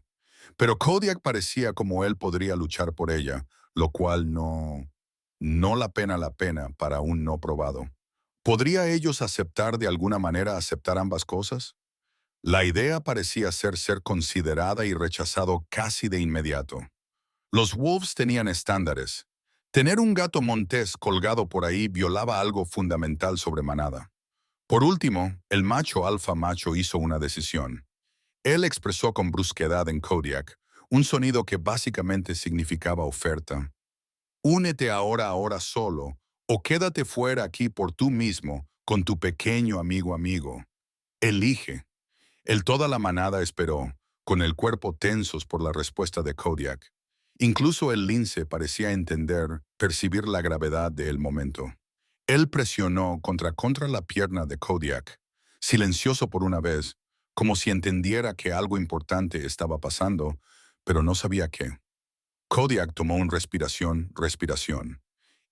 Pero Kodiak parecía como él podría luchar por ella, lo cual no la pena para un no probado. ¿Podría ellos aceptar de alguna manera aceptar ambas cosas? La idea parecía ser considerada y rechazado casi de inmediato. Los Wolves tenían estándares. Tener un gato montés colgado por ahí violaba algo fundamental sobre manada. Por último, el macho alfa macho hizo una decisión. Él expresó con brusquedad en Kodiak un sonido que básicamente significaba oferta. Únete ahora solo, o quédate fuera aquí por tú mismo, con tu pequeño amigo. Elige. Toda la manada esperó, con el cuerpo tensos por la respuesta de Kodiak. Incluso el lince parecía entender, percibir la gravedad del momento. Él presionó contra la pierna de Kodiak, silencioso por una vez, como si entendiera que algo importante estaba pasando, pero no sabía qué. Kodiak tomó una respiración.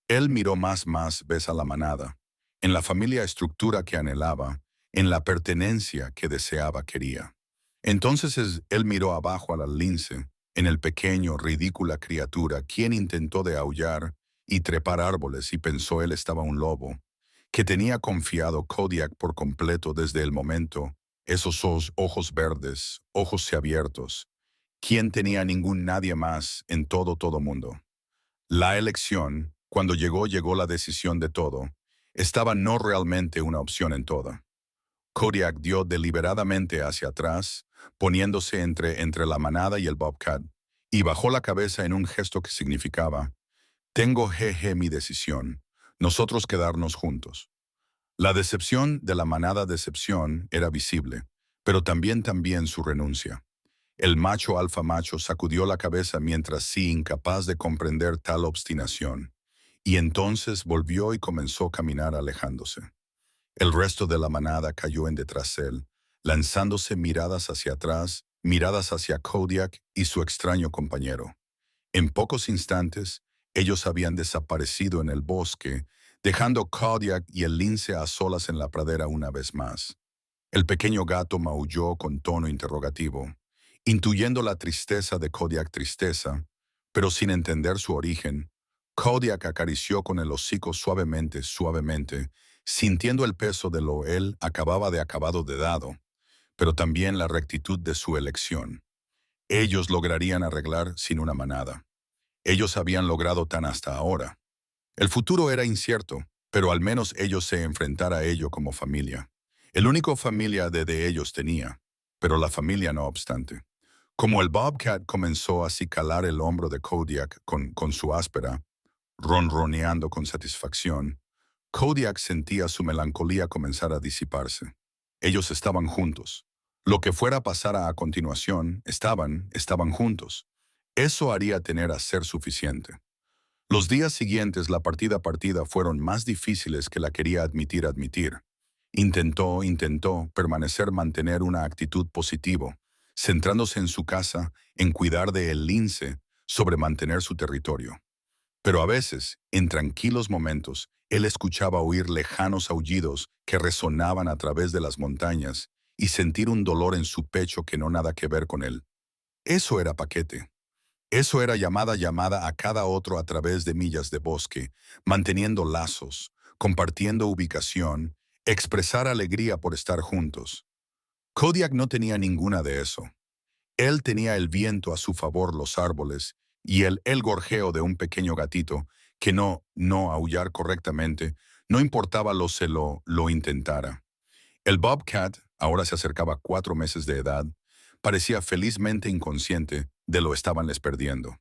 Él miró más vez a la manada, en la familia estructura que anhelaba, en la pertenencia que deseaba quería. Entonces él miró abajo a la lince, en el pequeño, ridícula criatura, quien intentó de aullar y trepar árboles y pensó él estaba un lobo, que tenía confiado Kodiak por completo desde el momento, esos ojos verdes, ojos abiertos, quien tenía ningún nadie más en todo mundo. La elección, cuando llegó la decisión de todo, estaba no realmente una opción en toda. Kodiak dio deliberadamente hacia atrás, poniéndose entre la manada y el Bobcat, y bajó la cabeza en un gesto que significaba, tengo jeje mi decisión, nosotros quedarnos juntos. La decepción de la manada decepción era visible, pero también su renuncia. El macho alfa macho sacudió la cabeza mientras sí incapaz de comprender tal obstinación, y entonces volvió y comenzó a caminar alejándose. El resto de la manada cayó en detrás de él, lanzándose miradas hacia atrás, miradas hacia Kodiak y su extraño compañero. En pocos instantes, ellos habían desaparecido en el bosque, dejando Kodiak y el lince a solas en la pradera una vez más. El pequeño gato maulló con tono interrogativo, intuyendo la tristeza de Kodiak tristeza, pero sin entender su origen. Kodiak acarició con el hocico suavemente, sintiendo el peso de lo él acababa de acabado de dado, pero también la rectitud de su elección. Ellos lograrían arreglar sin una manada. Ellos habían logrado tan hasta ahora. El futuro era incierto, pero al menos ellos se enfrentaran a ello como familia. El único familia de ellos tenía, pero la familia no obstante. Como el Bobcat comenzó a acicalar el hombro de Kodiak con su áspera, ronroneando con satisfacción, Kodiak sentía su melancolía comenzar a disiparse. Ellos estaban juntos. Lo que fuera a pasar a continuación, estaban juntos. Eso haría tener a ser suficiente. Los días siguientes, la partida a partida, fueron más difíciles que la quería admitir. Intentó mantener una actitud positiva, centrándose en su casa, en cuidar de el lince, sobre mantener su territorio. Pero a veces, en tranquilos momentos, él escuchaba oír lejanos aullidos que resonaban a través de las montañas y sentir un dolor en su pecho que no nada que ver con él. Eso era paquete. Eso era llamada a cada otro a través de millas de bosque, manteniendo lazos, compartiendo ubicación, expresar alegría por estar juntos. Kodiak no tenía ninguna de eso. Él tenía el viento a su favor, los árboles, y el gorjeo de un pequeño gatito que no aullar correctamente, no importaba lo intentara. El Bobcat, ahora se acercaba a 4 meses de edad, parecía felizmente inconsciente de lo estaban les perdiendo.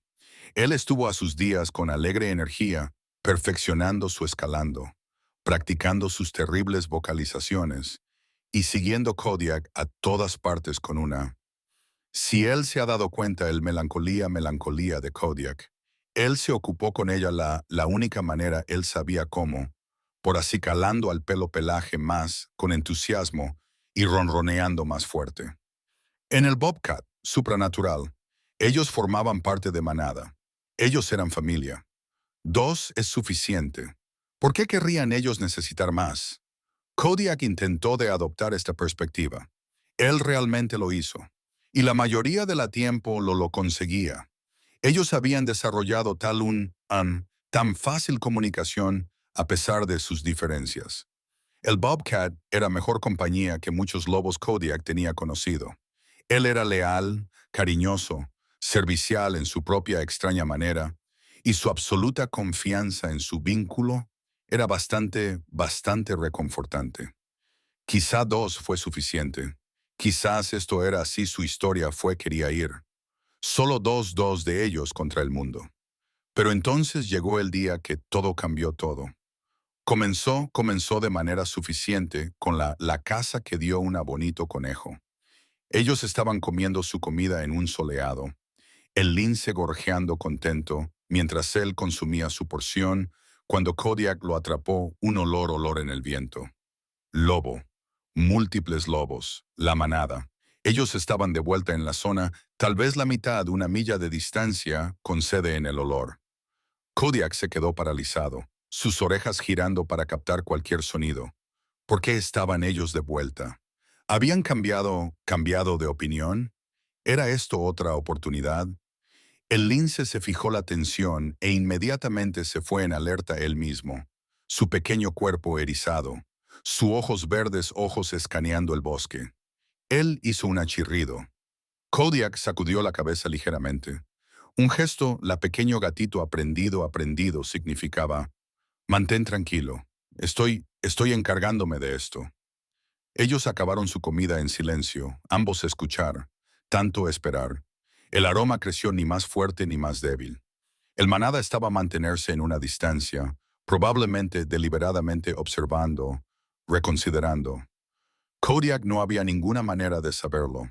Él estuvo a sus días con alegre energía, perfeccionando su escalando, practicando sus terribles vocalizaciones y siguiendo Kodiak a todas partes con una. Si él se ha dado cuenta el melancolía de Kodiak, él se ocupó con ella la única manera él sabía cómo, por acicalando al pelo pelaje más, con entusiasmo y ronroneando más fuerte. En el Bobcat, supranatural, ellos formaban parte de manada. Ellos eran familia. 2 es suficiente. ¿Por qué querrían ellos necesitar más? Kodiak intentó de adoptar esta perspectiva. Él realmente lo hizo. Y la mayoría de la tiempo lo conseguía. Ellos habían desarrollado tan fácil comunicación a pesar de sus diferencias. El Bobcat era mejor compañía que muchos lobos Kodiak tenía conocido. Él era leal, cariñoso, servicial en su propia extraña manera, y su absoluta confianza en su vínculo era bastante reconfortante. Quizá 2 fue suficiente. Quizás esto era así su historia quería ir. Solo dos de ellos contra el mundo. Pero entonces llegó el día que todo cambió todo. Comenzó de manera suficiente con la caza que dio un bonito conejo. Ellos estaban comiendo su comida en un soleado, el lince gorjeando contento, mientras él consumía su porción, cuando Kodiak lo atrapó un olor en el viento. Lobo. Múltiples lobos. La manada. Ellos estaban de vuelta en la zona, tal vez la mitad, una milla de distancia, con sede en el olor. Kodiak se quedó paralizado, sus orejas girando para captar cualquier sonido. ¿Por qué estaban ellos de vuelta? ¿Habían cambiado de opinión? ¿Era esto otra oportunidad? El lince se fijó la atención e inmediatamente se fue en alerta él mismo, su pequeño cuerpo erizado, sus ojos verdes ojos escaneando el bosque. Él hizo un chirrido. Kodiak sacudió la cabeza ligeramente. Un gesto, la pequeño gatito aprendido, significaba, mantén tranquilo, estoy encargándome de esto. Ellos acabaron su comida en silencio, ambos escuchar, tanto esperar. El aroma creció ni más fuerte ni más débil. El manada estaba a mantenerse en una distancia, probablemente deliberadamente observando, reconsiderando. Kodiak no había ninguna manera de saberlo.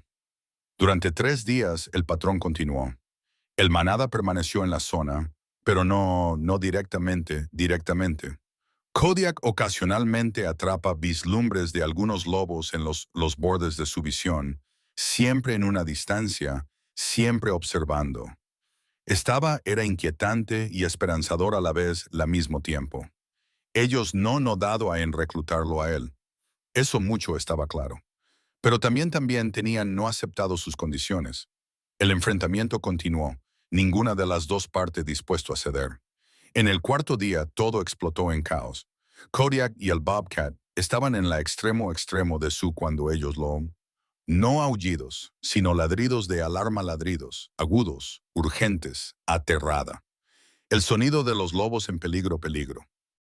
Durante 3 días el patrón continuó. El manada permaneció en la zona, pero no directamente. Kodiak ocasionalmente atrapa vislumbres de algunos lobos en los bordes de su visión, siempre en una distancia, siempre observando. Era inquietante y esperanzador a la vez, al mismo tiempo. Ellos no dado en reclutarlo a él. Eso mucho estaba claro. Pero también tenían no aceptado sus condiciones. El enfrentamiento continuó, ninguna de las dos partes dispuesto a ceder. En el cuarto día todo explotó en caos. Kodiak y el Bobcat estaban en la extremo de su cuando ellos no aullidos, sino ladridos de alarma ladridos, agudos, urgentes, aterrada. El sonido de los lobos en peligro.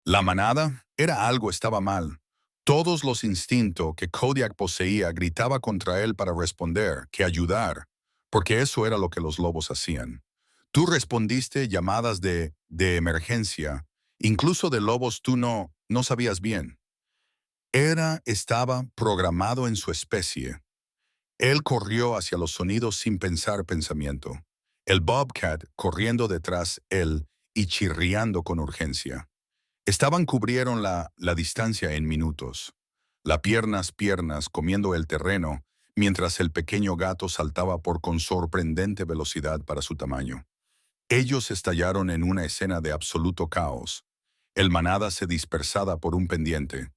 La manada estaba mal. Todos los instintos que Kodiak poseía gritaba contra él para responder, que ayudar, porque eso era lo que los lobos hacían. Tú respondiste llamadas de emergencia, incluso de lobos tú no sabías bien. Estaba programado en su especie. Él corrió hacia los sonidos sin pensar pensamiento. El Bobcat corriendo detrás él y chirriando con urgencia. Cubrieron la distancia en minutos. Las piernas comiendo el terreno, mientras el pequeño gato saltaba con sorprendente velocidad para su tamaño. Ellos estallaron en una escena de absoluto caos. El manada se dispersaba por un pendiente.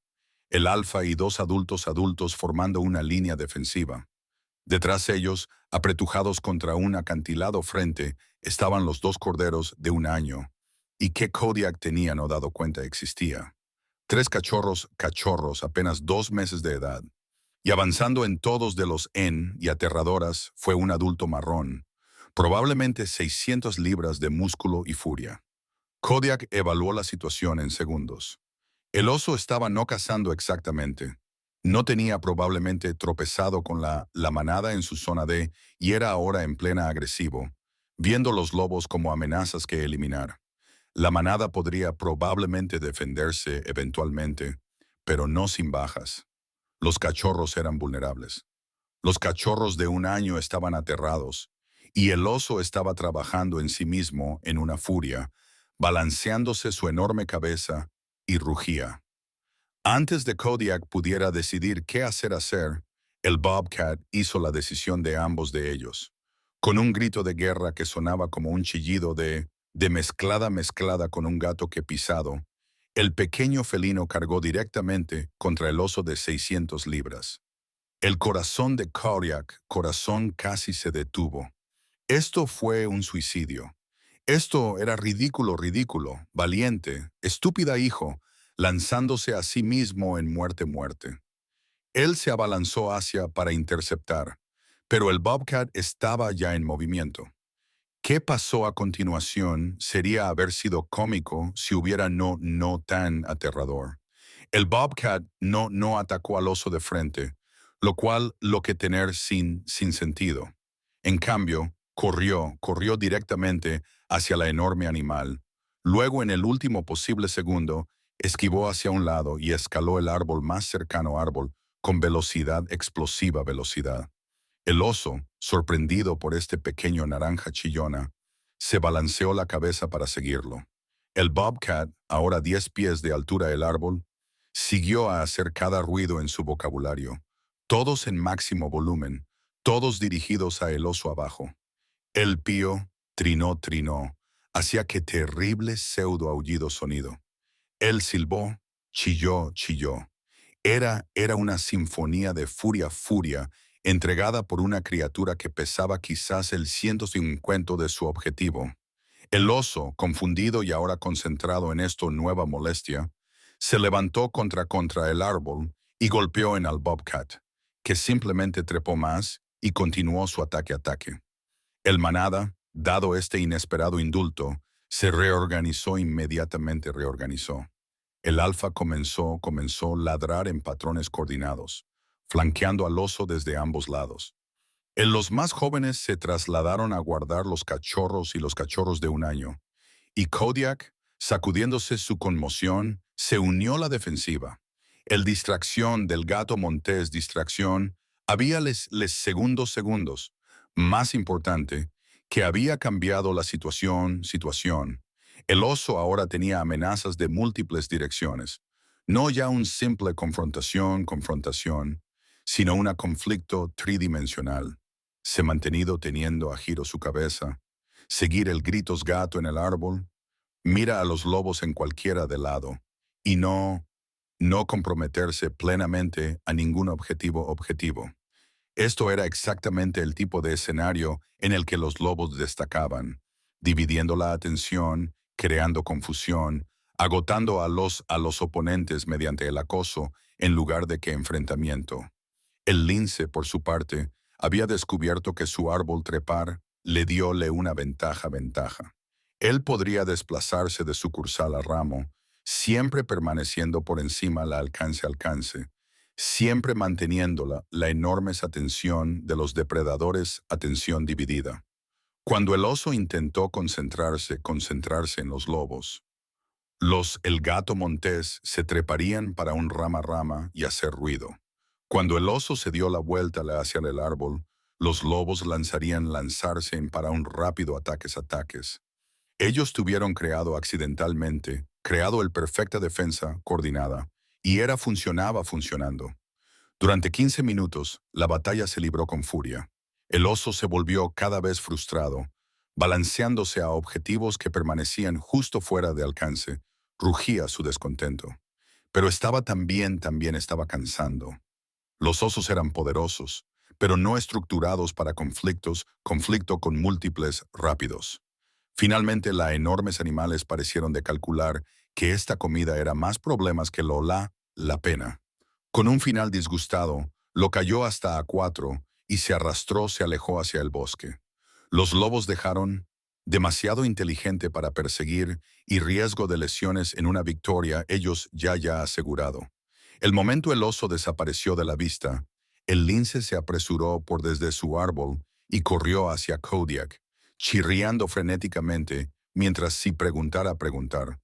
El alfa y 2 adultos formando una línea defensiva. Detrás ellos, apretujados contra un acantilado frente, estaban los 2 corderos de 1 año, y que Kodiak tenía no dado cuenta existía. 3 cachorros apenas 2 meses de edad. Y avanzando en todos de los y aterradoras fue un adulto marrón, probablemente 600 libras de músculo y furia. Kodiak evaluó la situación en segundos. El oso estaba no cazando exactamente. No tenía probablemente tropezado con la manada en su zona D y era ahora en plena agresivo, viendo los lobos como amenazas que eliminar. La manada podría probablemente defenderse eventualmente, pero no sin bajas. Los cachorros eran vulnerables. Los cachorros de 1 año estaban aterrados, y el oso estaba trabajando en sí mismo en una furia, balanceándose su enorme cabeza, y rugía. Antes de Kodiak pudiera decidir qué hacer, el Bobcat hizo la decisión de ambos de ellos. Con un grito de guerra que sonaba como un chillido de mezclada con un gato que pisado, el pequeño felino cargó directamente contra el oso de 600 libras. El corazón de Kodiak, corazón casi se detuvo. Esto fue un suicidio. Esto era ridículo, ridículo, valiente, estúpida hijo, lanzándose a sí mismo en muerte. Él se abalanzó hacia para interceptar, pero el Bobcat estaba ya en movimiento. ¿Qué pasó a continuación sería haber sido cómico si hubiera no tan aterrador? El Bobcat no atacó al oso de frente, lo cual lo que tener sin sentido. En cambio, corrió directamente hacia la enorme animal. Luego, en el último posible segundo, esquivó hacia un lado y escaló el árbol más cercano árbol con explosiva velocidad. El oso, sorprendido por este pequeño naranja chillona, se balanceó la cabeza para seguirlo. El Bobcat, ahora 10 pies de altura del árbol, siguió a hacer cada ruido en su vocabulario, todos en máximo volumen, todos dirigidos a el oso abajo. El pío trinó, hacía que terrible pseudo aullido sonido. Él silbó, chilló. Era una sinfonía de furia, entregada por una criatura que pesaba quizás el 150 de su objetivo. El oso, confundido y ahora concentrado en esto nueva molestia, se levantó contra el árbol y golpeó en al Bobcat, que simplemente trepó más y continuó su ataque. El manada, dado este inesperado indulto, se reorganizó. El alfa comenzó a ladrar en patrones coordinados, flanqueando al oso desde ambos lados. Los más jóvenes se trasladaron a guardar los cachorros y los cachorros de un año, y Kodiak, sacudiéndose su conmoción, se unió a la defensiva. El distracción del gato montés distracción había les segundos. Más importante, que había cambiado la situación. El oso ahora tenía amenazas de múltiples direcciones. No ya un simple confrontación, sino un conflicto tridimensional. Se mantenido teniendo a giro su cabeza, seguir el gritos gato en el árbol, mira a los lobos en cualquiera de lado, y no comprometerse plenamente a ningún objetivo. Esto era exactamente el tipo de escenario en el que los lobos destacaban, dividiendo la atención, creando confusión, agotando a los oponentes mediante el acoso en lugar de que enfrentamiento. El lince, por su parte, había descubierto que su árbol trepar le diole una ventaja. Él podría desplazarse de sucursal a ramo, siempre permaneciendo por encima la alcance, siempre manteniendo la enorme atención de los depredadores, atención dividida. Cuando el oso intentó concentrarse en los lobos, el gato montés se treparían para un rama y hacer ruido. Cuando el oso se dio la vuelta hacia el árbol, los lobos lanzarse para un rápido ataques. Ellos tuvieron creado el perfecta defensa coordinada, y funcionando. Durante 15 minutos, la batalla se libró con furia. El oso se volvió cada vez frustrado, balanceándose a objetivos que permanecían justo fuera de alcance, rugía su descontento. Pero también estaba cansando. Los osos eran poderosos, pero no estructurados para conflicto con múltiples rápidos. Finalmente, los enormes animales parecieron de calcular que esta comida era más problemas que la pena. Con un final disgustado, lo cayó hasta a 4 y se alejó hacia el bosque. Los lobos dejaron demasiado inteligente para perseguir y riesgo de lesiones en una victoria ellos ya asegurado. El momento el oso desapareció de la vista, el lince se apresuró por desde su árbol y corrió hacia Kodiak, chirriando frenéticamente mientras si preguntar.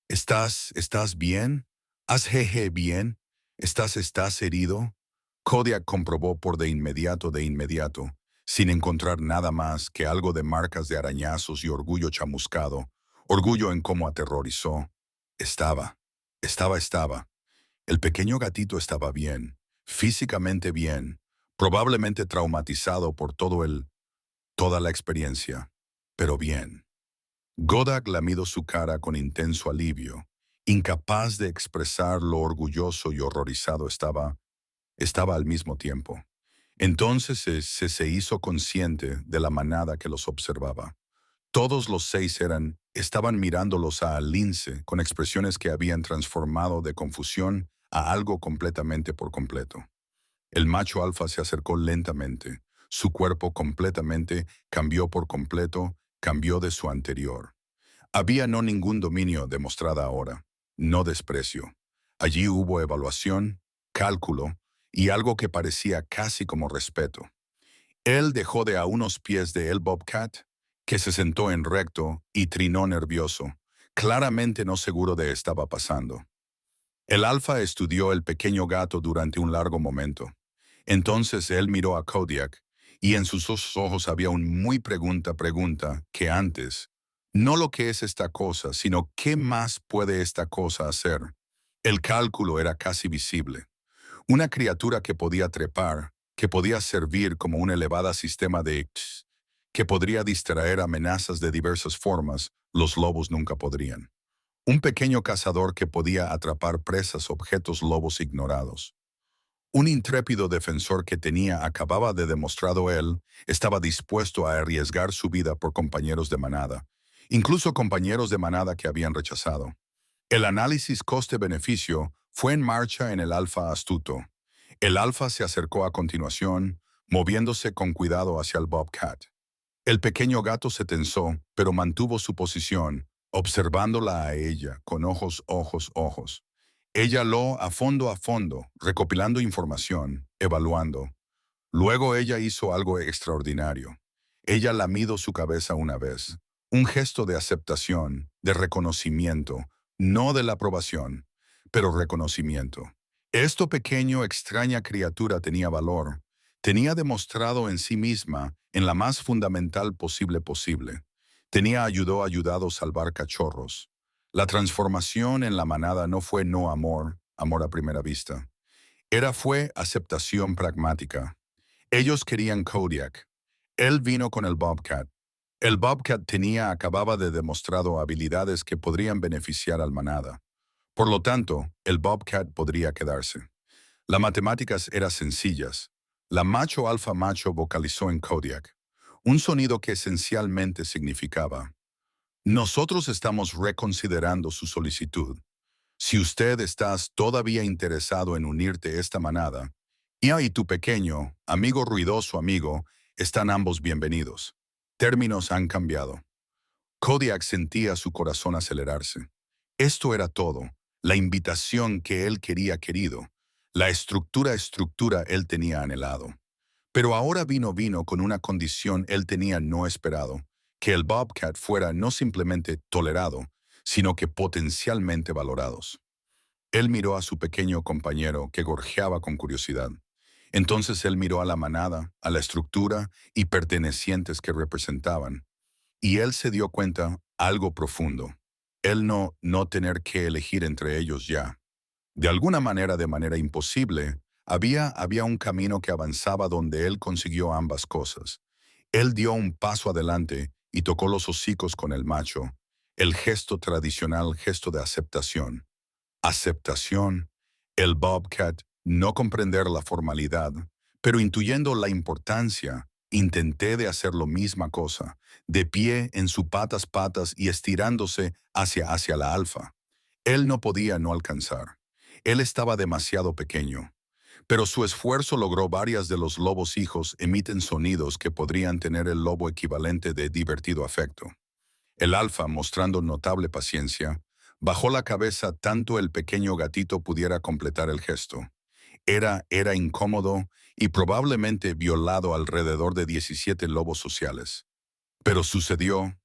¿Estás bien? ¿Has jeje bien? ¿Estás herido? Kodiak comprobó por de inmediato, sin encontrar nada más que algo de marcas de arañazos y orgullo chamuscado, orgullo en cómo aterrorizó. Estaba. El pequeño gatito estaba bien, físicamente bien, probablemente traumatizado por toda la experiencia, pero bien. Godak lamió su cara con intenso alivio, incapaz de expresar lo orgulloso y horrorizado estaba al mismo tiempo. Entonces se hizo consciente de la manada que los observaba. Todos los seis estaban mirándolos a Lince con expresiones que habían transformado de confusión a algo completamente por completo. El macho alfa se acercó lentamente. Su cuerpo completamente cambió por completo, cambió de su anterior. Había no ningún dominio demostrada ahora, no desprecio. Allí hubo evaluación, cálculo y algo que parecía casi como respeto. Él dejó de a unos pies de el Bobcat, que se sentó en recto y trinó nervioso, claramente no seguro de estaba pasando. El alfa estudió el pequeño gato durante un largo momento. Entonces él miró a Kodiak, y en sus ojos había un muy pregunta que antes, no lo que es esta cosa, sino qué más puede esta cosa hacer. El cálculo era casi visible. Una criatura que podía trepar, que podía servir como un elevado sistema de X, que podría distraer amenazas de diversas formas, los lobos nunca podrían. Un pequeño cazador que podía atrapar presas, objetos lobos ignorados. Un intrépido defensor que acababa de demostrado él, estaba dispuesto a arriesgar su vida por compañeros de manada, incluso compañeros de manada que habían rechazado. El análisis coste-beneficio fue en marcha en el alfa astuto. El alfa se acercó a continuación, moviéndose con cuidado hacia el Bobcat. El pequeño gato se tensó, pero mantuvo su posición, observándola a ella con ojos. Ella lo a fondo, recopilando información, evaluando. Luego ella hizo algo extraordinario. Ella lamió su cabeza una vez. Un gesto de aceptación, de reconocimiento, no de la aprobación, pero reconocimiento. Esto pequeño, extraña criatura tenía valor. Tenía demostrado en sí misma, en la más fundamental posible. Ayudado a salvar cachorros. La transformación en la manada no fue no amor, amor a primera vista. Fue aceptación pragmática. Ellos querían Kodiak. Él vino con el Bobcat. El Bobcat acababa de demostrado habilidades que podrían beneficiar al manada. Por lo tanto, el Bobcat podría quedarse. Las matemáticas eran sencillas. La macho alfa macho vocalizó en Kodiak. Un sonido que esencialmente significaba: nosotros estamos reconsiderando su solicitud. Si usted estás todavía interesado en unirte a esta manada, y tu pequeño, amigo ruidoso amigo, están ambos bienvenidos. Términos han cambiado. Kodiak sentía su corazón acelerarse. Esto era todo, la invitación que él quería querido, la estructura él tenía anhelado. Pero ahora vino con una condición él tenía no esperado, que el Bobcat fuera no simplemente tolerado, sino que potencialmente valorados. Él miró a su pequeño compañero que gorjeaba con curiosidad. Entonces él miró a la manada, a la estructura y pertenecientes que representaban. Y él se dio cuenta algo profundo. Él no tener que elegir entre ellos ya. De manera imposible, había un camino que avanzaba donde él consiguió ambas cosas. Él dio un paso adelante y tocó los hocicos con el macho, el gesto tradicional, gesto de aceptación. Aceptación. El Bobcat, no comprender la formalidad, pero intuyendo la importancia, intenté de hacer la misma cosa, de pie en sus patas y estirándose hacia la alfa. Él no podía no alcanzar. Él estaba demasiado pequeño. Pero su esfuerzo logró varias de los lobos hijos emiten sonidos que podrían tener el lobo equivalente de divertido afecto. El alfa, mostrando notable paciencia, bajó la cabeza tanto el pequeño gatito pudiera completar el gesto. Era incómodo y probablemente violado alrededor de 17 lobos sociales. Pero sucedió.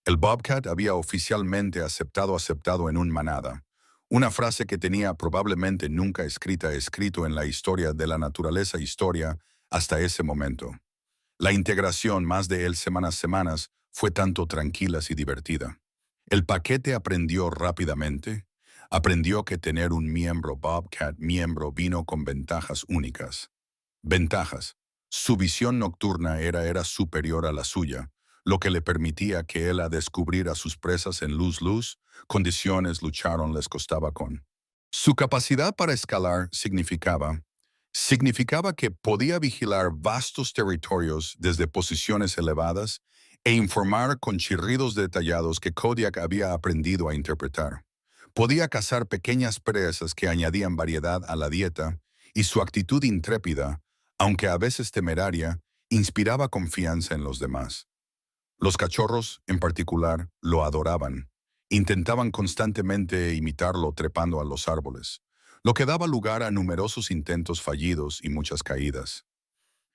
El Bobcat había oficialmente aceptado en un manada. Una frase que tenía probablemente nunca escrito en la historia de la naturaleza historia hasta ese momento. La integración más de él semanas fue tanto tranquila y divertida. El paquete aprendió rápidamente. Aprendió que tener un miembro Bobcat miembro vino con ventajas únicas. Ventajas. Su visión nocturna era superior a la suya. lo que le permitía que él a descubrir a sus presas en luz, condiciones lucharon les costaba con. Su capacidad para escalar significaba que podía vigilar vastos territorios desde posiciones elevadas e informar con chirridos detallados que Kodiak había aprendido a interpretar. Podía cazar pequeñas presas que añadían variedad a la dieta, y su actitud intrépida, aunque a veces temeraria, inspiraba confianza en los demás. Los cachorros, en particular, lo adoraban. Intentaban constantemente imitarlo trepando a los árboles, lo que daba lugar a numerosos intentos fallidos y muchas caídas.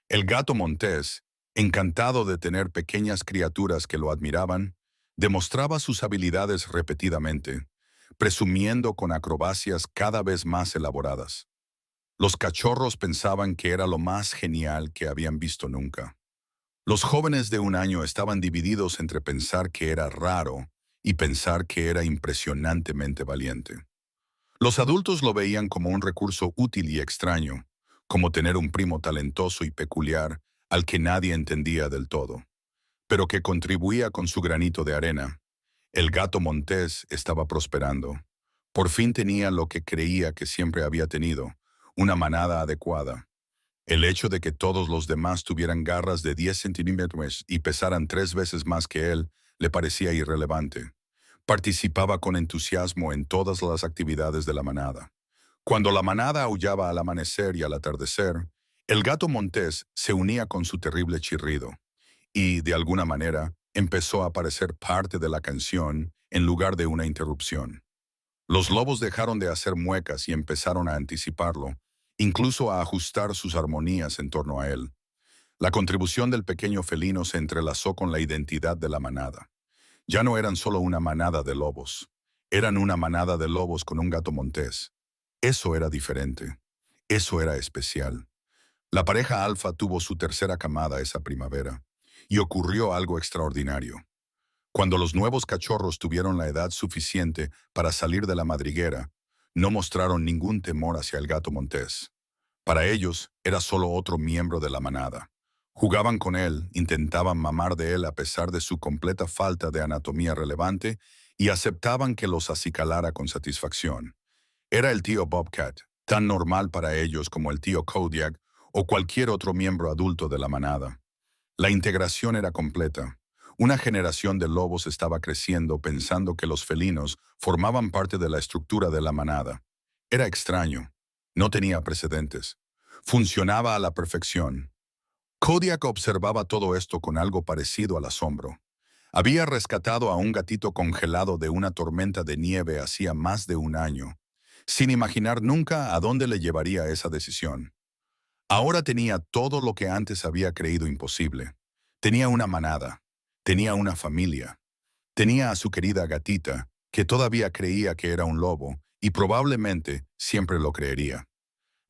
El gato montés, encantado de tener pequeñas criaturas que lo admiraban, demostraba sus habilidades repetidamente, presumiendo con acrobacias cada vez más elaboradas. Los cachorros pensaban que era lo más genial que habían visto nunca. Los jóvenes de un año estaban divididos entre pensar que era raro y pensar que era impresionantemente valiente. Los adultos lo veían como un recurso útil y extraño, como tener un primo talentoso y peculiar al que nadie entendía del todo, pero que contribuía con su granito de arena. El gato montés estaba prosperando. Por fin tenía lo que creía que siempre había tenido, una manada adecuada. El hecho de que todos los demás tuvieran garras de 10 centímetros y pesaran 3 veces más que él le parecía irrelevante. Participaba con entusiasmo en todas las actividades de la manada. Cuando la manada aullaba al amanecer y al atardecer, el gato montés se unía con su terrible chirrido y, de alguna manera, empezó a parecer parte de la canción en lugar de una interrupción. Los lobos dejaron de hacer muecas y empezaron a anticiparlo, incluso a ajustar sus armonías en torno a él. La contribución del pequeño felino se entrelazó con la identidad de la manada. Ya no eran solo una manada de lobos, eran una manada de lobos con un gato montés. Eso era diferente, eso era especial. La pareja alfa tuvo su tercera camada esa primavera, y ocurrió algo extraordinario. Cuando los nuevos cachorros tuvieron la edad suficiente para salir de la madriguera, no mostraron ningún temor hacia el gato montés. Para ellos, era solo otro miembro de la manada. Jugaban con él, intentaban mamar de él a pesar de su completa falta de anatomía relevante y aceptaban que los acicalara con satisfacción. Era el tío Bobcat, tan normal para ellos como el tío Kodiak o cualquier otro miembro adulto de la manada. La integración era completa. Una generación de lobos estaba creciendo pensando que los felinos formaban parte de la estructura de la manada. Era extraño. No tenía precedentes. Funcionaba a la perfección. Kodiak observaba todo esto con algo parecido al asombro. Había rescatado a un gatito congelado de una tormenta de nieve hacía más de un año, sin imaginar nunca a dónde le llevaría esa decisión. Ahora tenía todo lo que antes había creído imposible. Tenía una manada, tenía una familia, tenía a su querida gatita, que todavía creía que era un lobo, y probablemente siempre lo creería.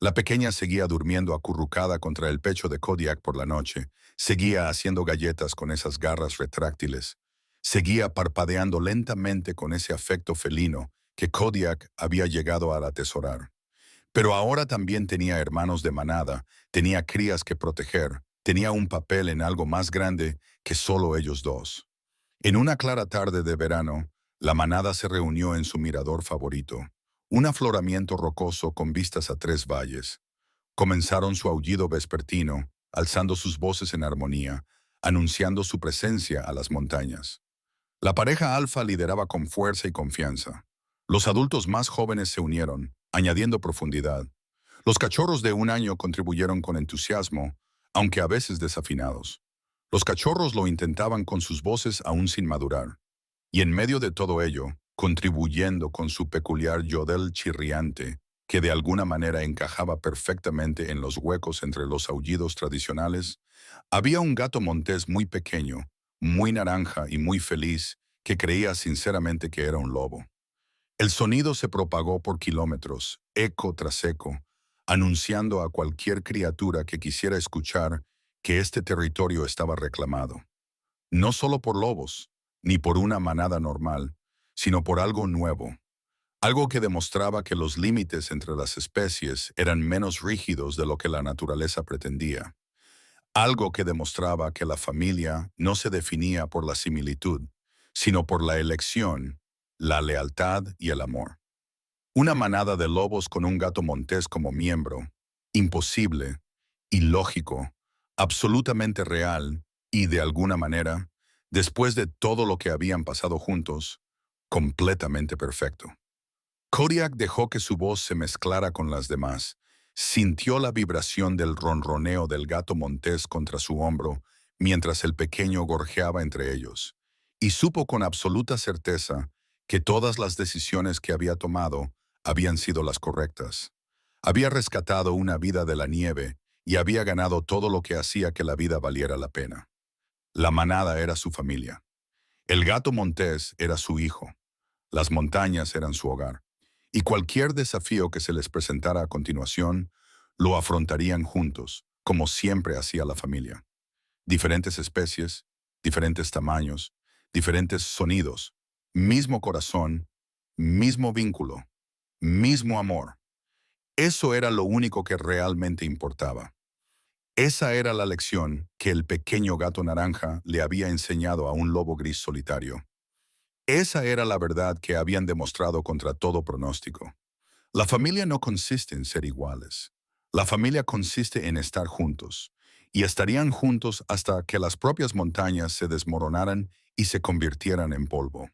La pequeña seguía durmiendo acurrucada contra el pecho de Kodiak por la noche, seguía haciendo galletas con esas garras retráctiles, seguía parpadeando lentamente con ese afecto felino que Kodiak había llegado a atesorar. Pero ahora también tenía hermanos de manada, tenía crías que proteger, tenía un papel en algo más grande que solo ellos dos. En una clara tarde de verano, la manada se reunió en su mirador favorito, un afloramiento rocoso con vistas a 3 valles. Comenzaron su aullido vespertino, alzando sus voces en armonía, anunciando su presencia a las montañas. La pareja alfa lideraba con fuerza y confianza. Los adultos más jóvenes se unieron, añadiendo profundidad. Los cachorros de un año contribuyeron con entusiasmo, aunque a veces desafinados. Los cachorros lo intentaban con sus voces aún sin madurar. Y en medio de todo ello, contribuyendo con su peculiar yodel chirriante, que de alguna manera encajaba perfectamente en los huecos entre los aullidos tradicionales, había un gato montés muy pequeño, muy naranja y muy feliz, que creía sinceramente que era un lobo. El sonido se propagó por kilómetros, eco tras eco, anunciando a cualquier criatura que quisiera escuchar que este territorio estaba reclamado. No solo por lobos, ni por una manada normal, sino por algo nuevo, algo que demostraba que los límites entre las especies eran menos rígidos de lo que la naturaleza pretendía. algo que demostraba que la familia no se definía por la similitud, sino por la elección, la lealtad y el amor. Una manada de lobos con un gato montés como miembro, imposible, ilógico, absolutamente real y, de alguna manera, después de todo lo que habían pasado juntos, completamente perfecto. Kodiak dejó que su voz se mezclara con las demás, sintió la vibración del ronroneo del gato montés contra su hombro mientras el pequeño gorjeaba entre ellos, y supo con absoluta certeza que todas las decisiones que había tomado habían sido las correctas. Había rescatado una vida de la nieve y había ganado todo lo que hacía que la vida valiera la pena. La manada era su familia. El gato montés era su hijo. Las montañas eran su hogar. Y cualquier desafío que se les presentara a continuación, lo afrontarían juntos, como siempre hacía la familia. Diferentes especies, diferentes tamaños, diferentes sonidos, mismo corazón, mismo vínculo, mismo amor. Eso era lo único que realmente importaba. Esa era la lección que el pequeño gato naranja le había enseñado a un lobo gris solitario. Esa era la verdad que habían demostrado contra todo pronóstico. La familia no consiste en ser iguales. La familia consiste en estar juntos, y estarían juntos hasta que las propias montañas se desmoronaran y se convirtieran en polvo.